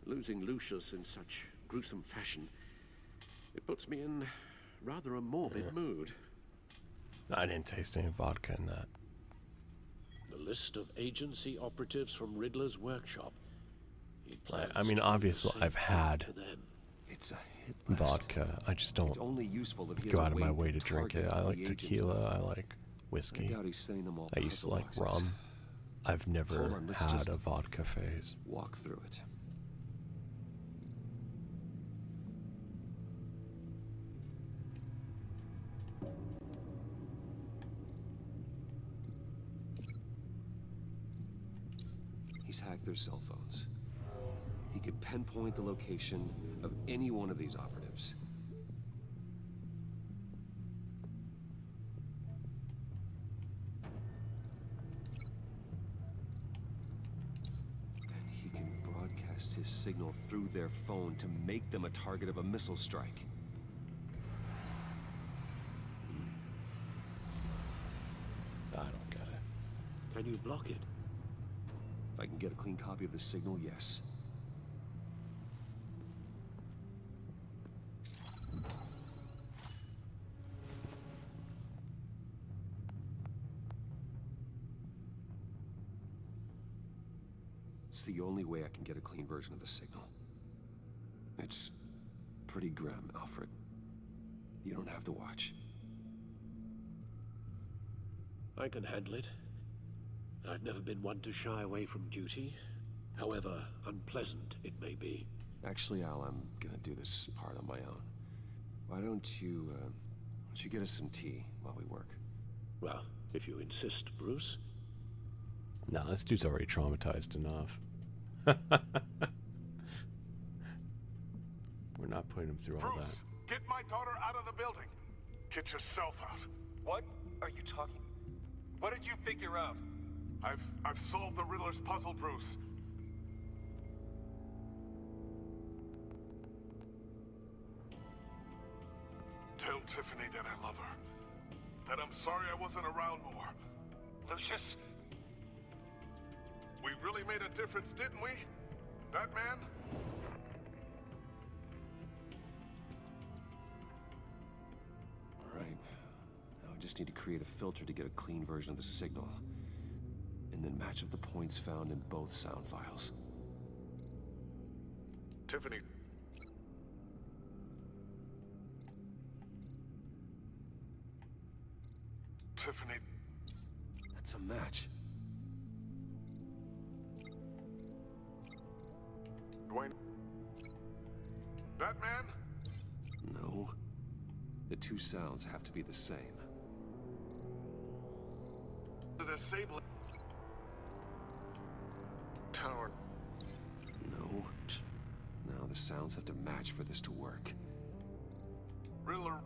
S6: Losing Lucius in such gruesome fashion, it puts me in rather a morbid mood.
S1: I didn't taste any vodka in that.
S6: The list of agency operatives from Riddler's workshop.
S1: I mean, obviously, I've had
S9: It's a hit
S1: vodka. I just don't
S9: It's only useful if he has
S1: go
S9: a
S1: out of my
S9: way
S1: way to drink it.
S9: target
S1: I
S9: the
S1: like
S9: agents.
S1: tequila. I like whiskey.
S9: I doubt he's saying them all
S1: I used to
S9: puzzle
S1: like
S9: boxes.
S1: rum. I've never
S9: Hold on, let's
S1: had
S9: just
S1: a vodka phase.
S9: walk through it. He's hacked their cell phones. He could pinpoint the location of any one of these operatives.
S3: broadcast his signal through their phone to make them a target of a missile strike.
S1: I don't get it.
S6: Can you block it?
S3: If I can get a clean copy of the signal, yes. It's the only way I can get a clean version of the signal. It's pretty grim, Alfred. You don't have to watch.
S6: I can handle it. I've never been one to shy away from duty, however unpleasant it may be.
S3: Actually, Al, I'm gonna do this part on my own. Why don't you get us some tea while we work?
S6: Well, if you insist, Bruce.
S1: Nah, this dude's already traumatized enough. We're not putting him through all that.
S11: Get my daughter out of the building. Get yourself out.
S8: What are you talking? What did you figure out?
S11: I've solved the Riddler's puzzle, Bruce. Tell Tiffany that I love her. That I'm sorry I wasn't around more.
S8: Lucius?
S11: We really made a difference, didn't we? Batman?
S3: All right. Now I just need to create a filter to get a clean version of the signal. And then match up the points found in both sound files.
S11: Tiffany. Tiffany.
S3: That's a match.
S11: Dwayne. Batman?
S3: No. The two sounds have to be the same.
S11: The disabling tower.
S3: No. Now the sounds have to match for this to work.
S11: Riddler.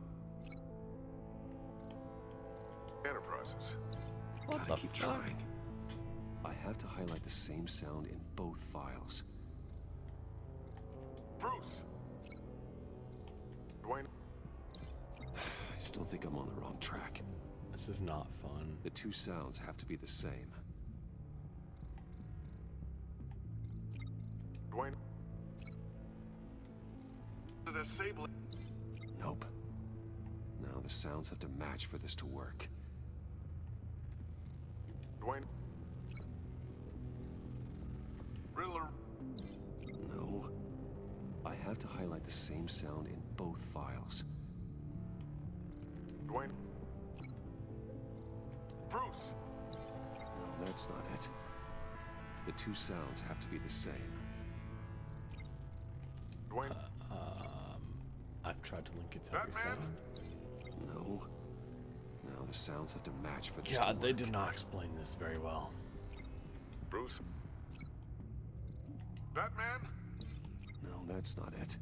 S11: Enterprises.
S3: Gotta keep trying. I have to highlight the same sound in both files.
S11: Bruce! Dwayne.
S3: I still think I'm on the wrong track.
S1: This is not fun.
S3: The two sounds have to be the same.
S11: Dwayne. The disabling.
S3: Nope. Now the sounds have to match for this to work.
S11: Dwayne. Riddler.
S3: No. I have to highlight the same sound in both files.
S11: Dwayne. Bruce.
S3: No, that's not it. The two sounds have to be the same.
S11: Dwayne.
S1: I've tried to link it to every sound.
S3: No. Now the sounds have to match for this to
S1: God, they
S3: work.
S1: did not explain this very well.
S11: Bruce. Batman?
S3: No, that's not it.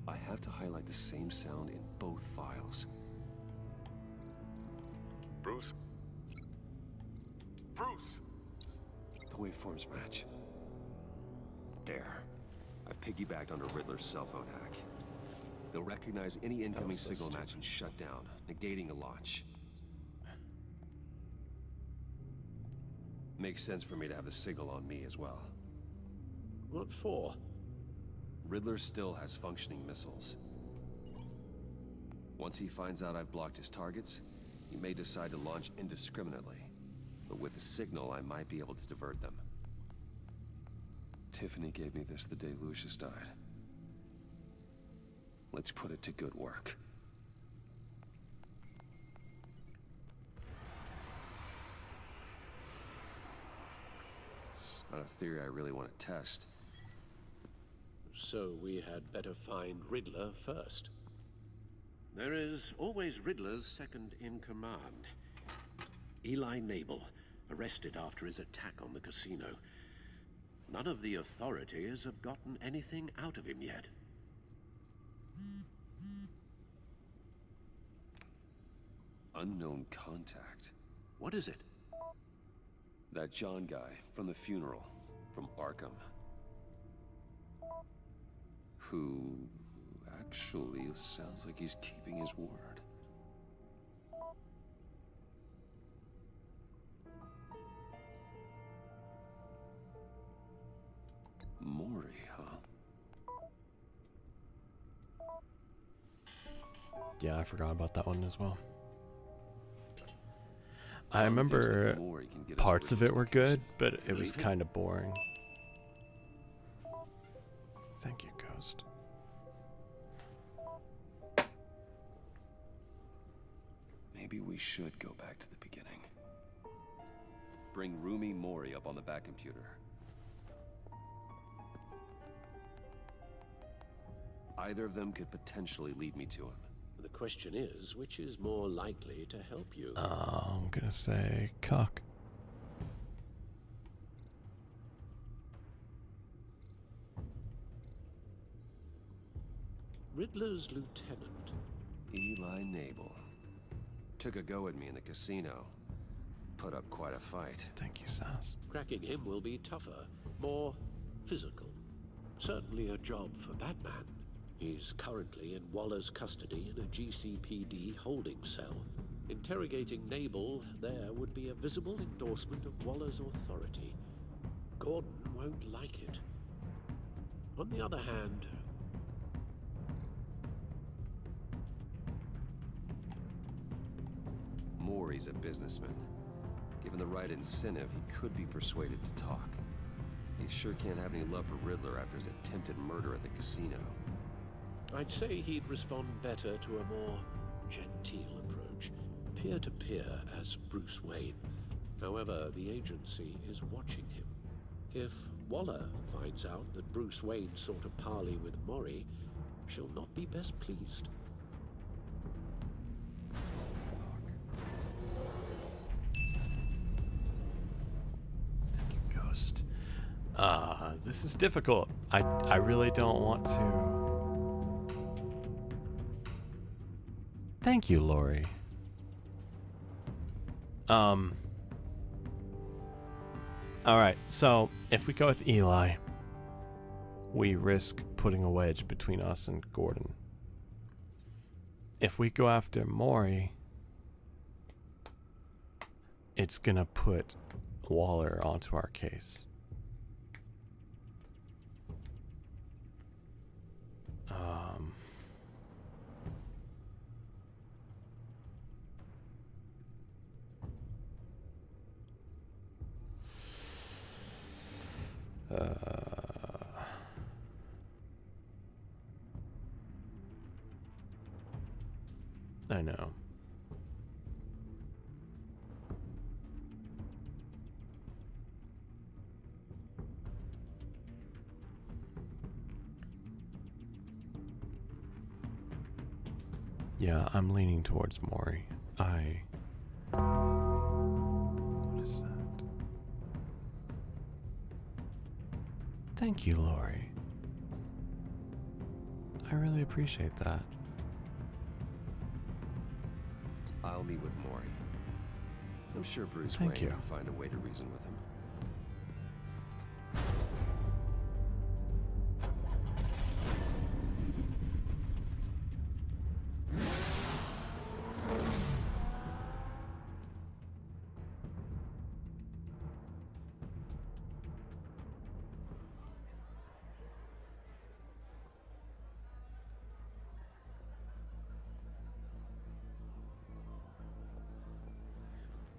S3: I have to highlight the same sound in both files.
S11: Bruce. Bruce!
S3: The waveforms match. There. I've piggybacked onto Riddler's cell phone hack. They'll recognize any incoming
S1: so
S3: signal
S1: stupid.
S3: match and shut down, negating a launch. Makes sense for me to have the signal on me as well.
S6: What for?
S3: Riddler still has functioning missiles. Once he finds out I've blocked his targets, he may decide to launch indiscriminately. But with the signal, I might be able to divert them. Tiffany gave me this the day Lucius died. Let's put it to good work. It's not a theory I really want to test.
S6: So we had better find Riddler first. There is always Riddler's second in command. Eli Nabel, arrested after his attack on the casino. None of the authorities have gotten anything out of him yet.
S3: Unknown contact.
S6: What is it?
S3: That John guy from the funeral, from Arkham.
S9: Who actually sounds like he's keeping his word. Mori, huh?
S1: Yeah, I forgot about that one as well. I remember parts of it were good, but it was kind of boring. Thank you, Ghost.
S9: Maybe we should go back to the beginning. Bring Rumi Mori up on the back computer. Either of them could potentially lead me to him.
S6: The question is, which is more likely to help you?
S1: I'm gonna say cock.
S6: Riddler's lieutenant.
S9: Eli Nabel. Took a go at me in the casino. Put up quite a fight.
S1: Thank you, Sass.
S6: Cracking him will be tougher, more physical. Certainly a job for Batman. He's currently in Waller's custody in a GCPD holding cell. Interrogating Nabel there would be a visible endorsement of Waller's authority. Gordon won't like it. On the other hand,
S9: Mori's a businessman. Given the right incentive, he could be persuaded to talk. He sure can't have any love for Riddler after his attempted murder at the casino.
S6: I'd say he'd respond better to a more genteel approach, peer-to-peer as Bruce Wayne. However, the agency is watching him. If Waller finds out that Bruce Wayne sought a parley with Mori, she'll not be best pleased.
S1: Ghost. This is difficult. I really don't want to. Thank you, Lori. Alright, so if we go with Eli, we risk putting a wedge between us and Gordon. If we go after Mori, it's gonna put Waller onto our case. I know. Yeah, I'm leaning towards Mori. What is that? Thank you, Lori. I really appreciate that.
S9: I'll meet with Mori. I'm sure Bruce
S1: Thank
S9: Wayne
S1: you.
S9: can find a way to reason with him.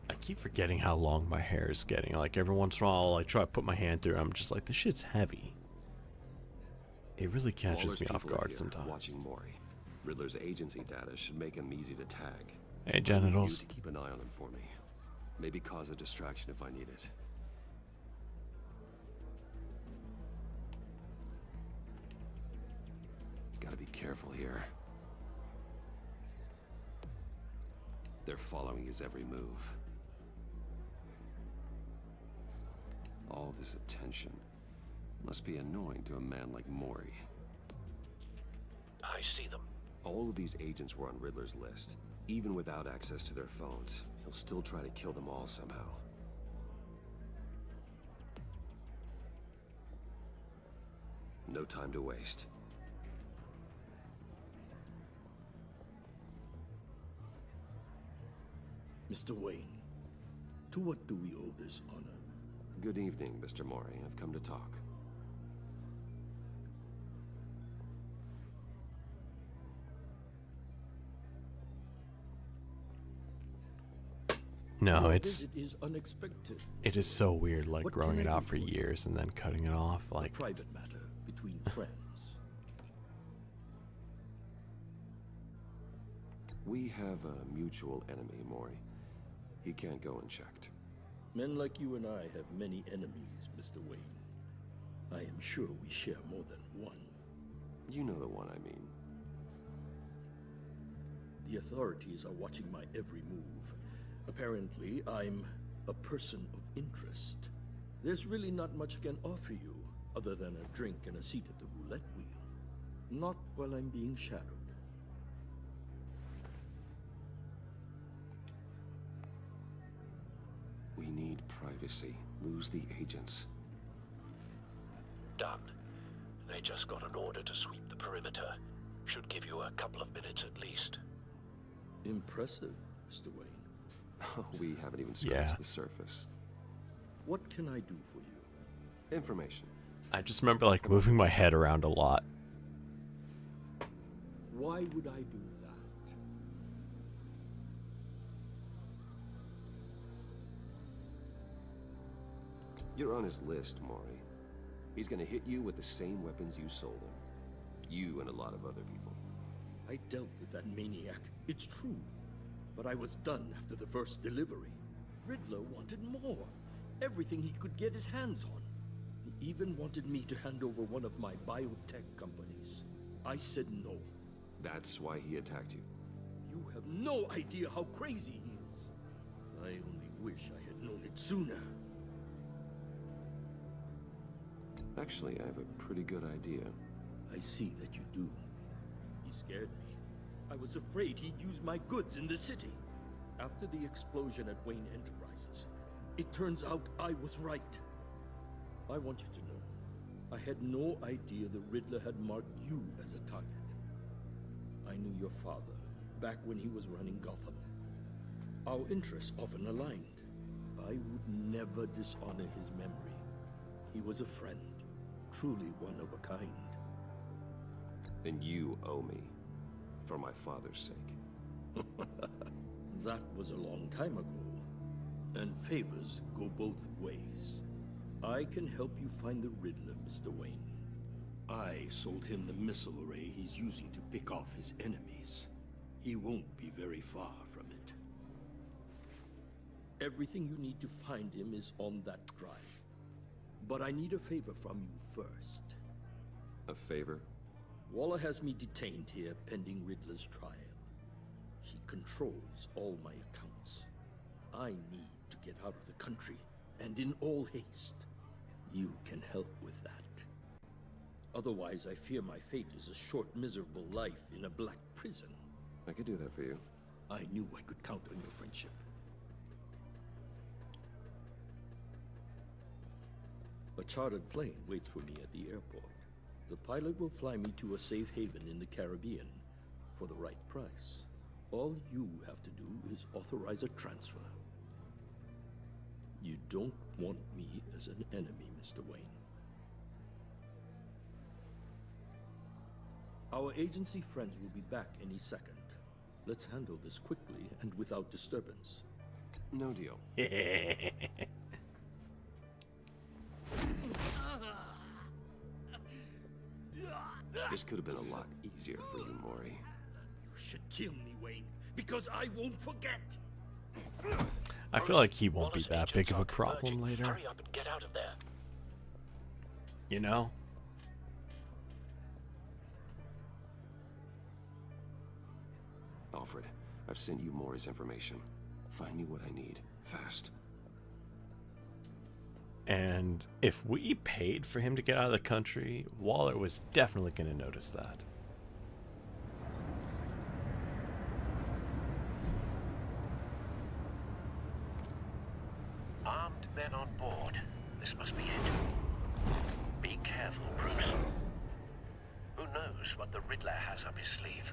S1: I keep forgetting how long my hair is getting. Like every once in a while, I try to put my hand through. I'm just like, this shit's heavy. It really catches
S9: Waller's
S1: me off
S9: people are
S1: guard
S9: here,
S1: sometimes.
S9: Watching Mori. Riddler's agency data should make him easy to tag.
S1: Hey,
S9: You
S1: genitals.
S9: to keep an eye on him for me. Maybe cause a distraction if I need it. Gotta be careful here. They're following his every move. All this attention must be annoying to a man like Mori.
S6: I see them.
S9: All of these agents were on Riddler's list. Even without access to their phones, he'll still try to kill them all somehow. No time to waste.
S13: Mr. Wayne, to what do we owe this honor?
S9: Good evening, Mr. Mori. I've come to talk.
S1: No,
S13: Your
S1: it's
S13: visit is unexpected.
S1: it is so weird, like
S13: What
S1: growing
S13: can
S1: it
S13: I
S1: out
S13: do
S1: for
S13: for you?
S1: years and then cutting it off. Like,
S13: A private matter between friends.
S9: We have a mutual enemy, Mori. He can't go unchecked.
S13: Men like you and I have many enemies, Mr. Wayne. I am sure we share more than one.
S9: You know the one I mean.
S13: The authorities are watching my every move. Apparently, I'm a person of interest. There's really not much I can offer you, other than a drink and a seat at the roulette wheel. Not while I'm being shadowed.
S9: We need privacy. Lose the agents.
S22: Done. They just got an order to sweep the perimeter. Should give you a couple of minutes at least.
S13: Impressive, Mr. Wayne.
S9: We haven't even scratched
S1: Yeah.
S9: the surface.
S13: What can I do for you?
S9: Information.
S1: I just remember like moving my head around a lot.
S13: Why would I do that?
S9: You're on his list, Mori. He's gonna hit you with the same weapons you sold him. You and a lot of other people.
S13: I dealt with that maniac. It's true. But I was done after the first delivery. Riddler wanted more. Everything he could get his hands on. He even wanted me to hand over one of my biotech companies. I said no.
S9: That's why he attacked you.
S13: You have no idea how crazy he is. I only wish I had known it sooner.
S9: Actually, I have a pretty good idea.
S13: I see that you do. He scared me. I was afraid he'd use my goods in the city. After the explosion at Wayne Enterprises, it turns out I was right. I want you to know, I had no idea the Riddler had marked you as a target. I knew your father, back when he was running Gotham. Our interests often aligned. I would never dishonor his memory. He was a friend, truly one of a kind.
S9: Then you owe me. For my father's sake.
S13: That was a long time ago. And favors go both ways. I can help you find the Riddler, Mr. Wayne. I sold him the missile array he's using to pick off his enemies. He won't be very far from it. Everything you need to find him is on that drive. But I need a favor from you first.
S9: A favor?
S13: Waller has me detained here pending Riddler's trial. She controls all my accounts. I need to get out of the country, and in all haste. You can help with that. Otherwise, I fear my fate is a short, miserable life in a black prison.
S9: I could do that for you.
S13: I knew I could count on your friendship. A chartered plane waits for me at the airport. The pilot will fly me to a safe haven in the Caribbean for the right price. All you have to do is authorize a transfer. You don't want me as an enemy, Mr. Wayne. Our agency friends will be back any second. Let's handle this quickly and without disturbance.
S9: No deal. This could have been a lot easier for you, Mori.
S13: You should kill me, Wayne, because I won't forget.
S1: I feel like he won't be that big of a problem later.
S22: Hurry up and get out of there.
S1: You know?
S9: Alfred, I've sent you Mori's information. Find me what I need, fast.
S1: And if we paid for him to get out of the country, Waller was definitely going to notice that.
S22: Armed men on board. This must be it. Be careful, Bruce. Who knows what the Riddler has up his sleeve?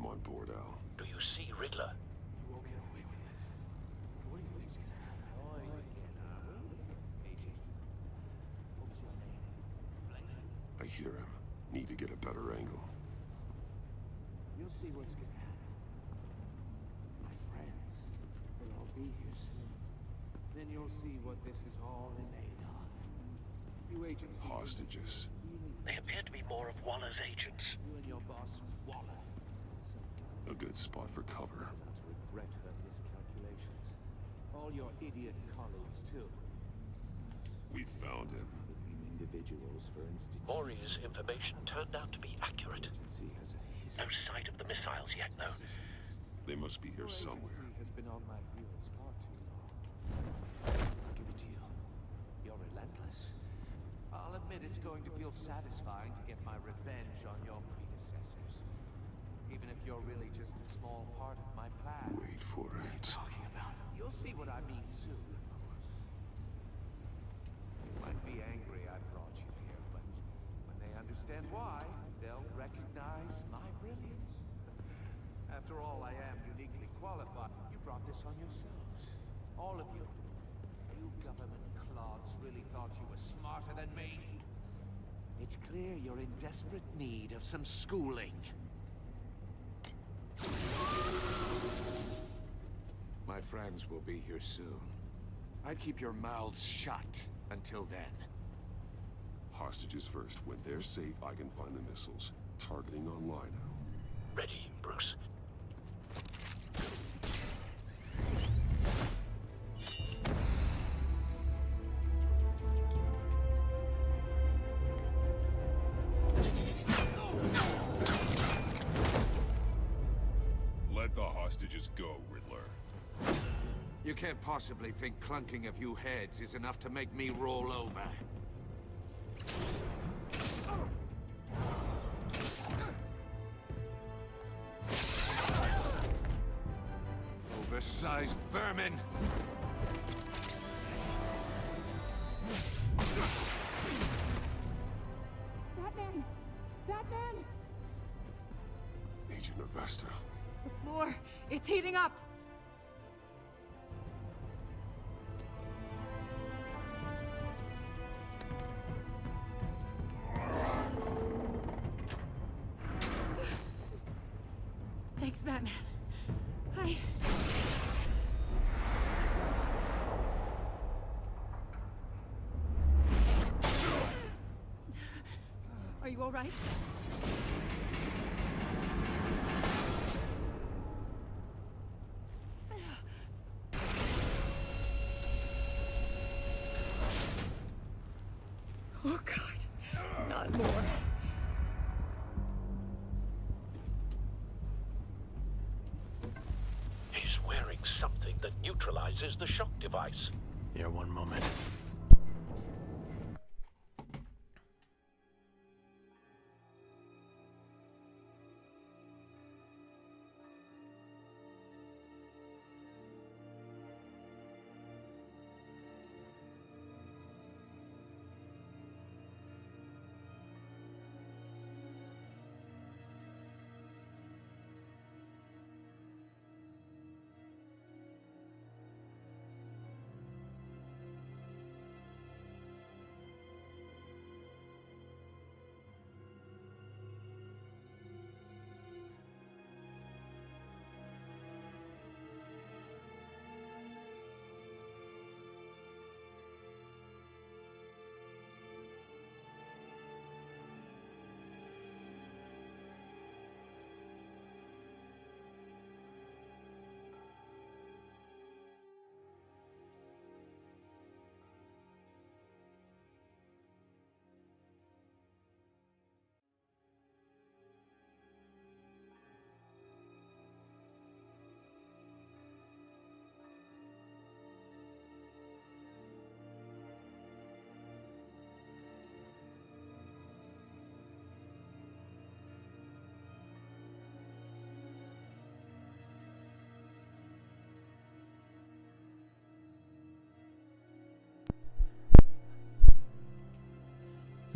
S10: on board, Al.
S22: Do you see Riddler?
S8: You won't get away with this. What do you think's gonna happen?
S10: I hear him. Need to get a better angle.
S11: You'll see what's gonna happen. My friends will all be here soon. Then you'll see what this is all in aid of. You agents...
S10: Hostages.
S22: They appear to be more of Waller's agents.
S11: You and your boss, Waller.
S10: A good spot for cover.
S11: To regret her miscalculations. All your idiot colleagues, too.
S10: We found him.
S11: Individuals, for instance.
S22: Maury's information turned out to be accurate. No sight of the missiles yet, though.
S10: They must be here somewhere.
S11: Has been on my heels far too long. I'll give it to you. You're relentless. I'll admit it's going to feel satisfying to get my revenge on your predecessors. Even if you're really just a small part of my plan.
S10: Wait for it.
S11: Talking about? You'll see what I mean soon, of course. You might be angry I brought you here, but when they understand why, they'll recognize my brilliance. After all, I am uniquely qualified. You brought this on yourselves. All of you. You government clods really thought you were smarter than me. It's clear you're in desperate need of some schooling. My friends will be here soon. I'd keep your mouths shut until then.
S10: Hostages first. When they're safe, I can find the missiles. Targeting online.
S22: Ready, Bruce.
S10: Let the hostages go, Riddler.
S11: You can't possibly think clunking a few heads is enough to make me roll over. Oversized vermin!
S15: Batman! Batman!
S10: Agent Avesta.
S15: The floor, it's heating up! Thanks, Batman. Are you all right? Oh, God. Not more.
S22: He's wearing something that neutralizes the shock device.
S1: Yeah, one moment.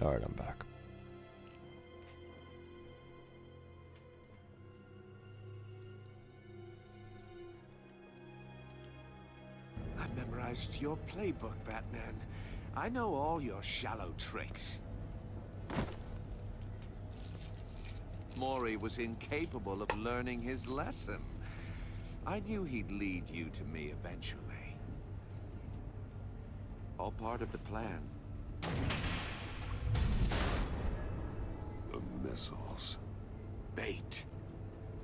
S1: Alright, I'm back.
S11: I've memorized your playbook, Batman. I know all your shallow tricks. Mori was incapable of learning his lesson. I knew he'd lead you to me eventually. All part of the plan.
S10: The missiles.
S11: Bait.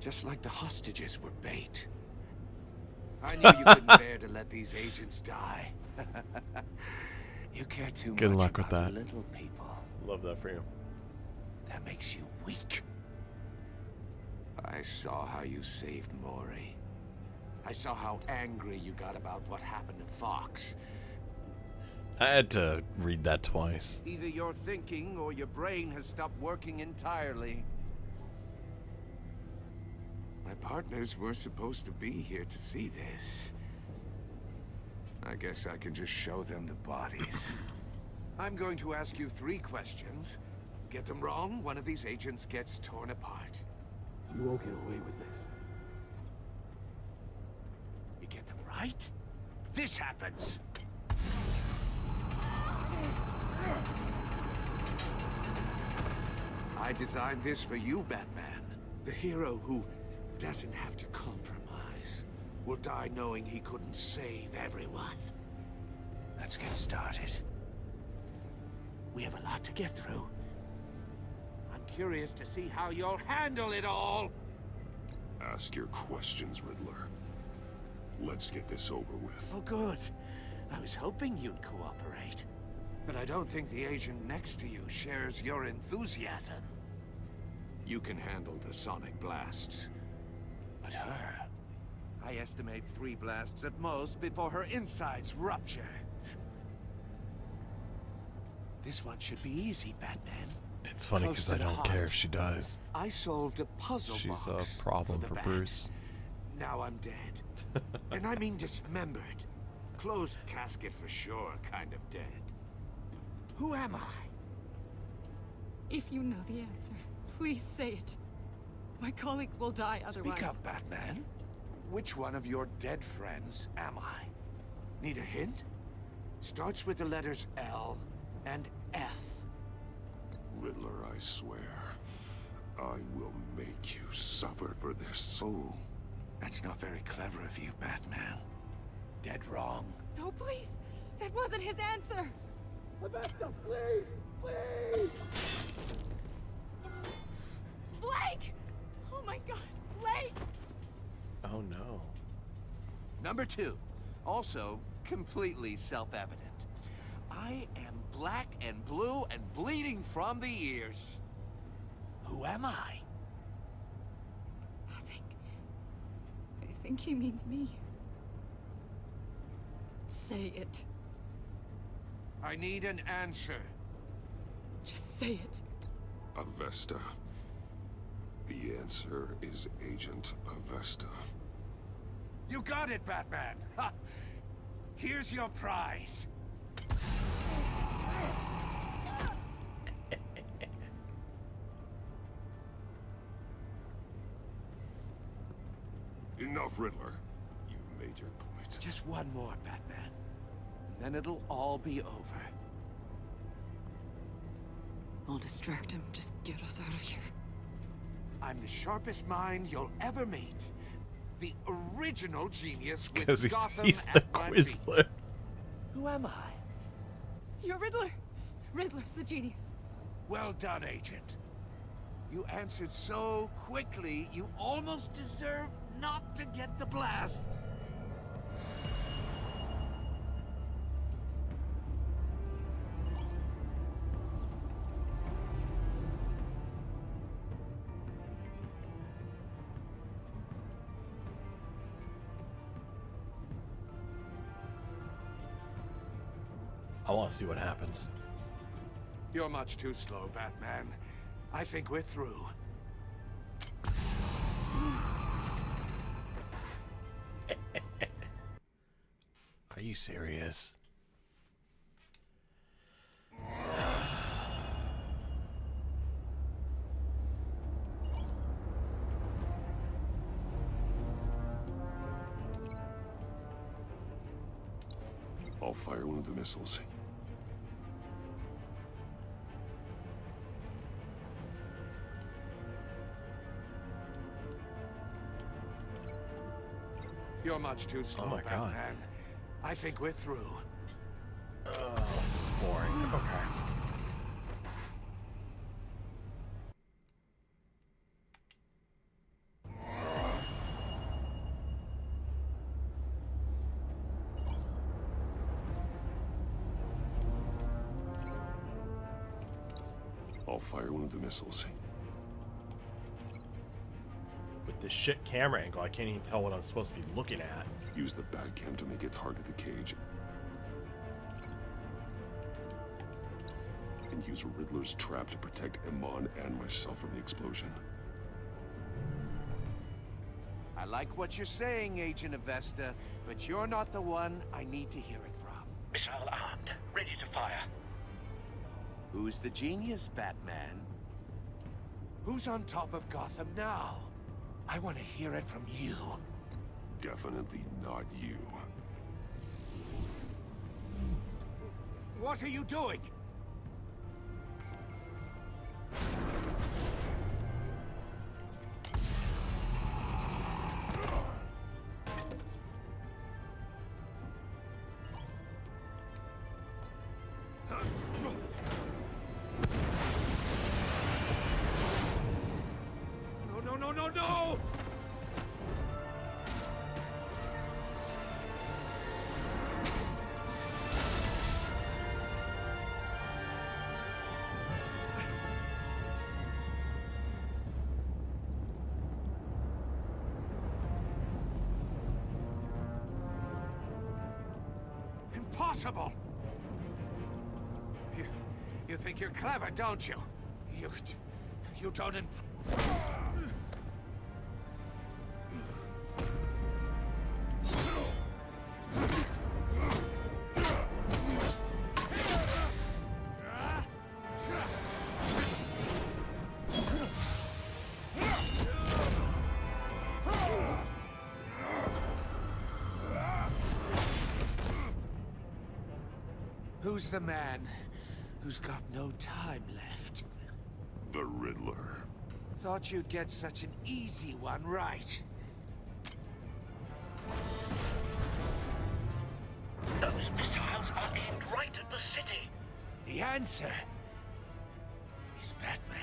S11: Just like the hostages were bait. I knew you couldn't bear to let these agents die. You care too
S1: Good
S11: much
S1: luck with
S11: about
S1: that.
S11: little people.
S1: Love that for you.
S11: That makes you weak. I saw how you saved Mori. I saw how angry you got about what happened to Fox.
S1: I had to read that twice.
S11: Either your thinking or your brain has stopped working entirely. My partners were supposed to be here to see this. I guess I can just show them the bodies. I'm going to ask you 3 questions. Get them wrong, one of these agents gets torn apart.
S9: You won't get away with this.
S11: You get them right, this happens. I designed this for you, Batman. The hero who doesn't have to compromise will die knowing he couldn't save everyone. Let's get started. We have a lot to get through. I'm curious to see how you'll handle it all.
S10: Ask your questions, Riddler. Let's get this over with.
S11: Oh, good. I was hoping you'd cooperate. But I don't think the agent next to you shares your enthusiasm. You can handle the sonic blasts. But her... I estimate 3 blasts at most before her insides rupture. This one should be easy, Batman.
S1: It's funny
S11: Close
S1: because
S11: to
S1: I
S11: the
S1: don't care
S11: heart.
S1: if she dies.
S11: I solved a puzzle
S1: She's
S11: box
S1: a problem
S11: for
S1: for
S11: the
S1: Bruce.
S11: Bat. Now I'm dead. And I mean dismembered. Closed casket for sure, kind of dead. Who am I?
S15: If you know the answer, please say it. My colleagues will die otherwise.
S11: Speak up, Batman. Which one of your dead friends am I? Need a hint? Starts with the letters L and F.
S10: Riddler, I swear, I will make you suffer for this.
S11: Oh, that's not very clever of you, Batman. Dead wrong.
S15: No, please. That wasn't his answer.
S11: Rebecca, please! Please!
S15: Blake! Oh my god, Blake!
S1: Oh no.
S11: Number 2, also completely self-evident. I am black and blue and bleeding from the ears. Who am I?
S15: I think he means me. Say it.
S11: I need an answer.
S15: Just say it.
S10: Avesta. The answer is Agent Avesta.
S11: You got it, Batman! Ha! Here's your prize.
S10: Enough, Riddler. You've made your point.
S11: Just one more, Batman. Then it'll all be over.
S14: I'll distract him. Just get us out of here.
S11: I'm the sharpest mind you'll ever meet. The original genius with
S1: 'Cause
S11: Gotham
S1: he's the
S11: at my feet.
S1: Quizler.
S11: Who am I?
S15: You're Riddler. Riddler's the genius.
S11: Well done, Agent. You answered so quickly, you almost deserve not to get the blast.
S1: I want to see what happens.
S11: You're much too slow, Batman. I think we're through.
S1: Are you serious?
S10: I'll fire one of the missiles.
S11: You're much too slow,
S1: Oh my God.
S11: Batman. I think we're through.
S1: Oh, this is boring. Okay.
S10: I'll fire one of the missiles.
S1: With this shit camera angle, I can't even tell what I'm supposed to be looking at.
S10: Use the Batcam to make it target the cage. And use Riddler's trap to protect Iman and myself from the explosion.
S11: I like what you're saying, Agent Avesta, but you're not the one I need to hear it from.
S22: Missile armed, ready to fire.
S11: Who's the genius, Batman? Who's on top of Gotham now? I want to hear it from you.
S10: Definitely not you.
S11: What are you doing? No! Impossible! You think you're clever, don't you? You don't Who's the man who's got no time left?
S10: The Riddler.
S11: Thought you'd get such an easy one right.
S22: Those missiles are aimed right at the city.
S11: The answer is Batman.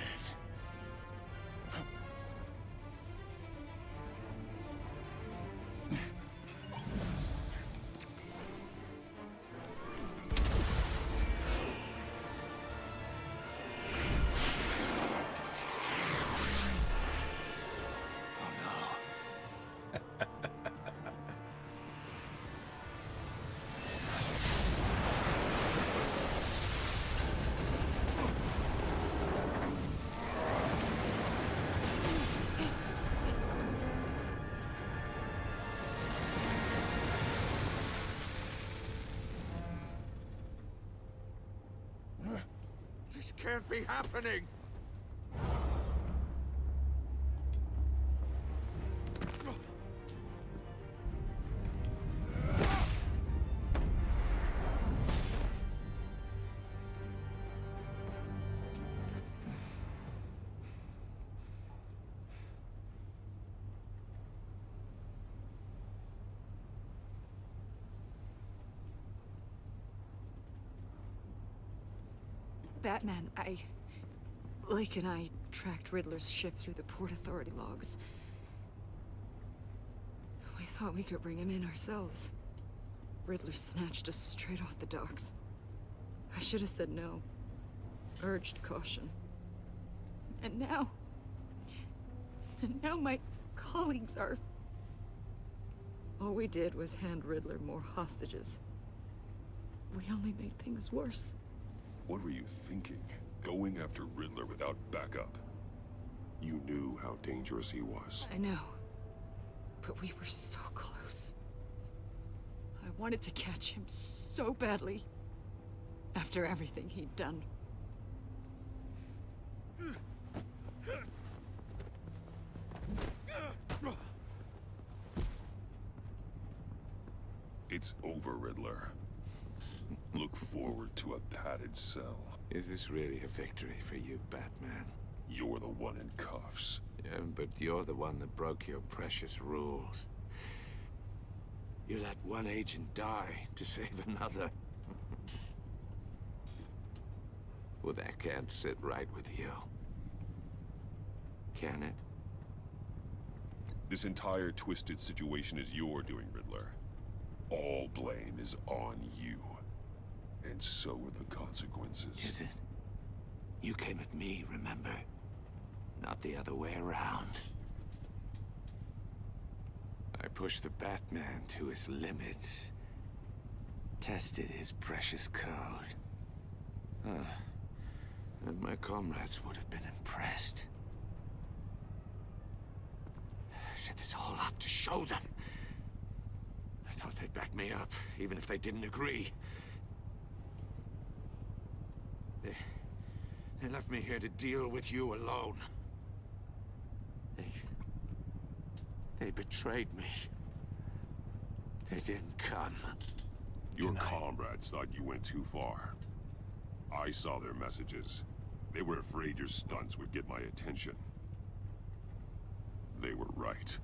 S11: This can't be happening!
S14: Batman, Lake and I tracked Riddler's ship through the Port Authority logs. We thought we could bring him in ourselves. Riddler snatched us straight off the docks. I should have said no. Urged caution. And now my colleagues are... All we did was hand Riddler more hostages. We only made things worse.
S10: What were you thinking? Going after Riddler without backup? You knew how dangerous he was.
S14: I know. But we were so close. I wanted to catch him so badly. After everything he'd done.
S10: It's over, Riddler. Look forward to a padded cell.
S11: Is this really a victory for you, Batman?
S10: You're the one in cuffs.
S11: Yeah, but you're the one that broke your precious rules. You let one agent die to save another. Well, that can't sit right with you. Can it?
S10: This entire twisted situation is your doing, Riddler. All blame is on you. And so are the consequences.
S11: Is it? You came at me, remember? Not the other way around. I pushed the Batman to his limits. Tested his precious code. And my comrades would have been impressed. I set this all up to show them. I thought they'd back me up, even if they didn't agree. They left me here to deal with you alone. They betrayed me. They didn't come.
S10: Your comrades thought you went too far. I saw their messages. They were afraid your stunts would get my attention. They were right.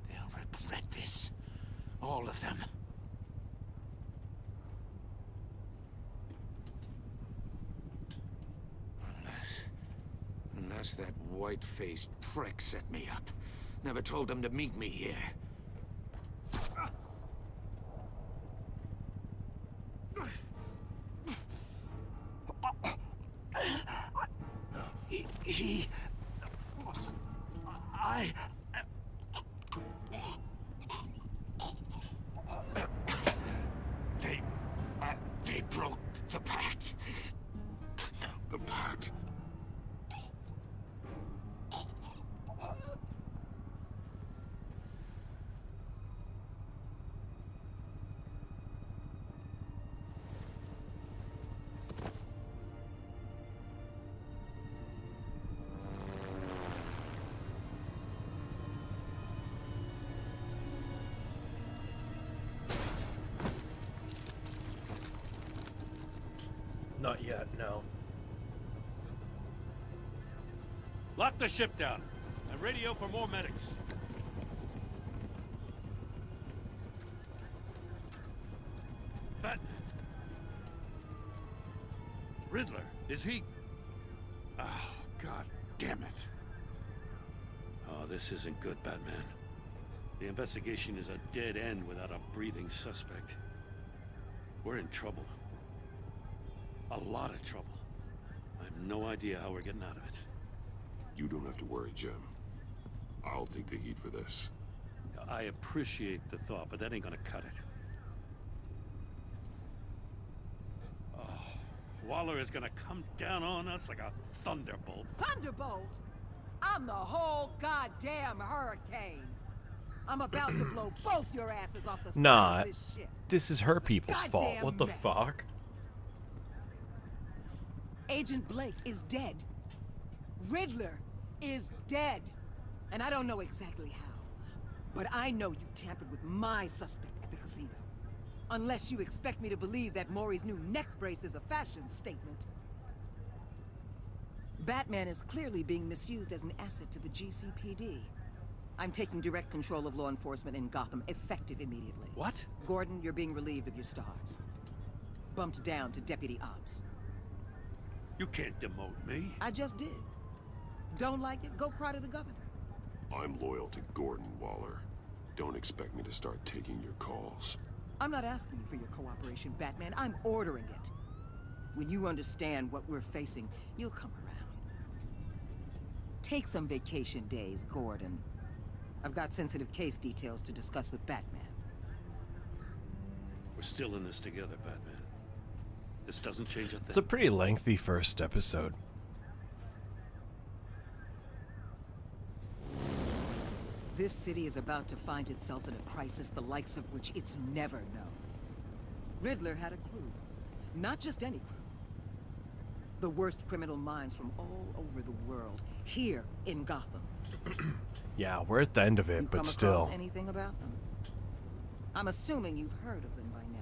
S11: They'll regret this. All of them. Unless that white-faced prick set me up. Never told them to meet me here. They broke the pact.
S10: The pact?
S1: Not yet, no.
S12: Lock the ship down and radio for more medics. Batman. Riddler, is he? Oh, God damn it. Oh, this isn't good, Batman. The investigation is a dead end without a breathing suspect. We're in trouble. A lot of trouble. I have no idea how we're getting out of it.
S10: You don't have to worry, Jim. I'll take the heat for this.
S12: I appreciate the thought, but that ain't gonna cut it. Oh, Waller is gonna come down on us like a thunderbolt.
S16: Thunderbolt? I'm the whole goddamn hurricane. I'm about to blow both your asses off the side
S1: Nah,
S16: of this ship.
S1: this is her people's fault.
S16: Goddamn
S1: What the
S16: mess.
S1: fuck?
S16: Agent Blake is dead. Riddler is dead. And I don't know exactly how. But I know you tampered with my suspect at the casino. Unless you expect me to believe that Maury's new neck brace is a fashion statement. Batman is clearly being misused as an asset to the GCPD. I'm taking direct control of law enforcement in Gotham, effective immediately.
S12: What?
S16: Gordon, you're being relieved of your stars. Bumped down to Deputy Ops.
S12: You can't demote me.
S16: I just did. Don't like it? Go cry to the governor.
S10: I'm loyal to Gordon Waller. Don't expect me to start taking your calls.
S16: I'm not asking for your cooperation, Batman. I'm ordering it. When you understand what we're facing, you'll come around. Take some vacation days, Gordon. I've got sensitive case details to discuss with Batman.
S12: We're still in this together, Batman. This doesn't change a thing.
S1: It's a pretty lengthy first episode.
S16: This city is about to find itself in a crisis the likes of which it's never known. Riddler had a crew. Not just any crew. The worst criminal minds from all over the world, here in Gotham.
S1: Yeah, we're at the end of it,
S16: You
S1: but
S16: come
S1: still.
S16: across anything about them? I'm assuming you've heard of them by now.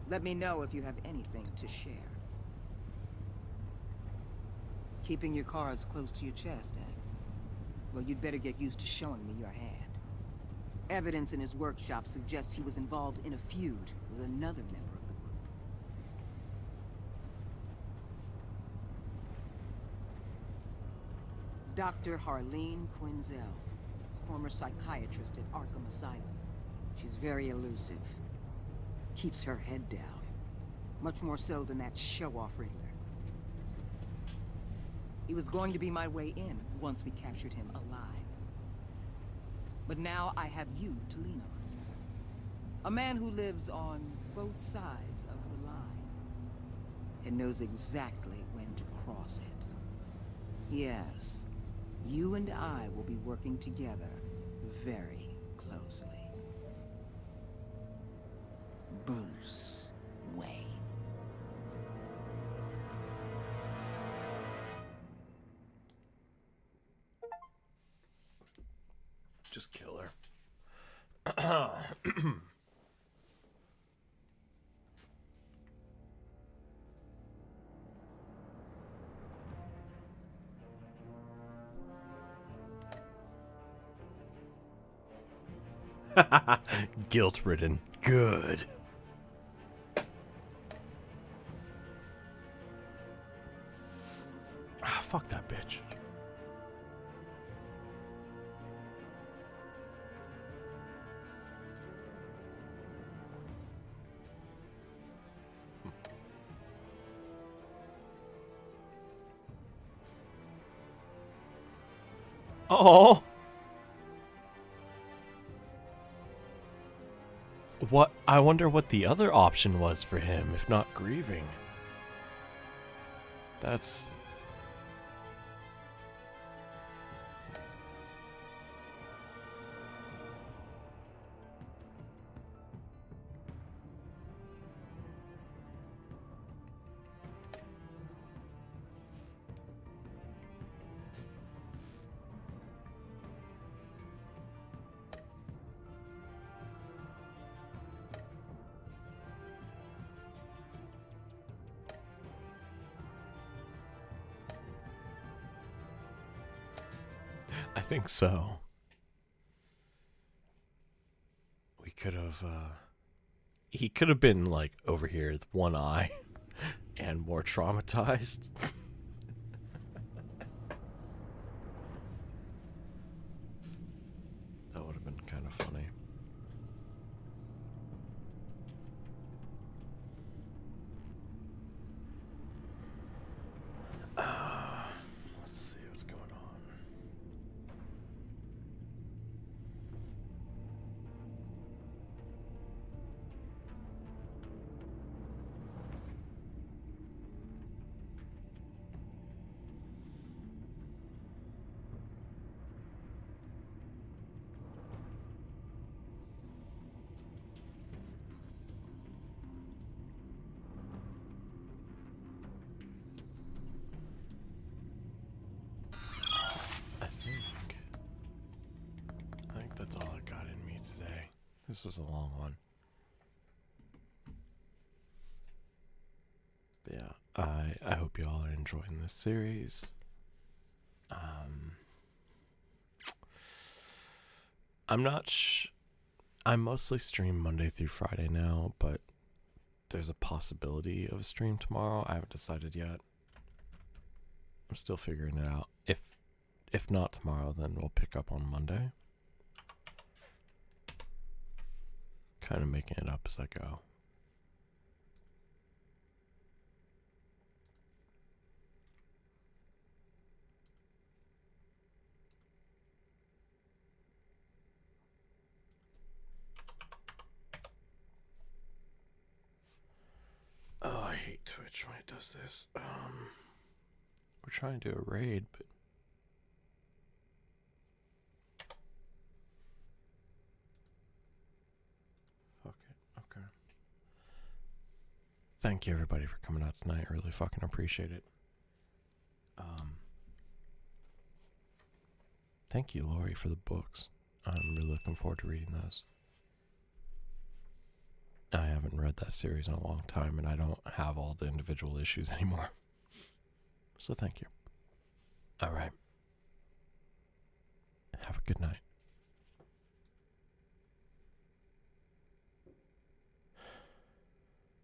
S16: Let me know if you have anything to share. Keeping your cards close to your chest, eh? Well, you'd better get used to showing me your hand. Evidence in his workshop suggests he was involved in a feud with another member of the group. Dr. Harleen Quinzel, former psychiatrist at Arkham Asylum. She's very elusive. Keeps her head down. Much more so than that show-off Riddler. He was going to be my way in once we captured him alive. But now I have you to lean on. A man who lives on both sides of the line. And knows exactly when to cross it. Yes, you and I will be working together very closely. Bruce Wayne.
S1: Just kill her. Guilt-ridden. Good. Ah, fuck that bitch. Oh. What? I wonder what the other option was for him, if not grieving. That's... I think so. We could have, he could have been, like, over here with one eye and more traumatized. That would have been kind of funny. Let's see what's going on. I think that's all I got in me today. This was a long one. But yeah, I hope you all are enjoying this series. I mostly stream Monday through Friday now, but there's a possibility of a stream tomorrow. I haven't decided yet. I'm still figuring it out. If not tomorrow, then we'll pick up on Monday. Kind of making it up as I go. Oh, I hate Twitch when it does this. We're trying to do a raid, but fuck it. Okay. Thank you everybody for coming out tonight. I really fucking appreciate it. Thank you, Lori, for the books. I'm really looking forward to reading those. I haven't read that series in a long time, and I don't have all the individual issues anymore. So thank you. All right. Have a good night.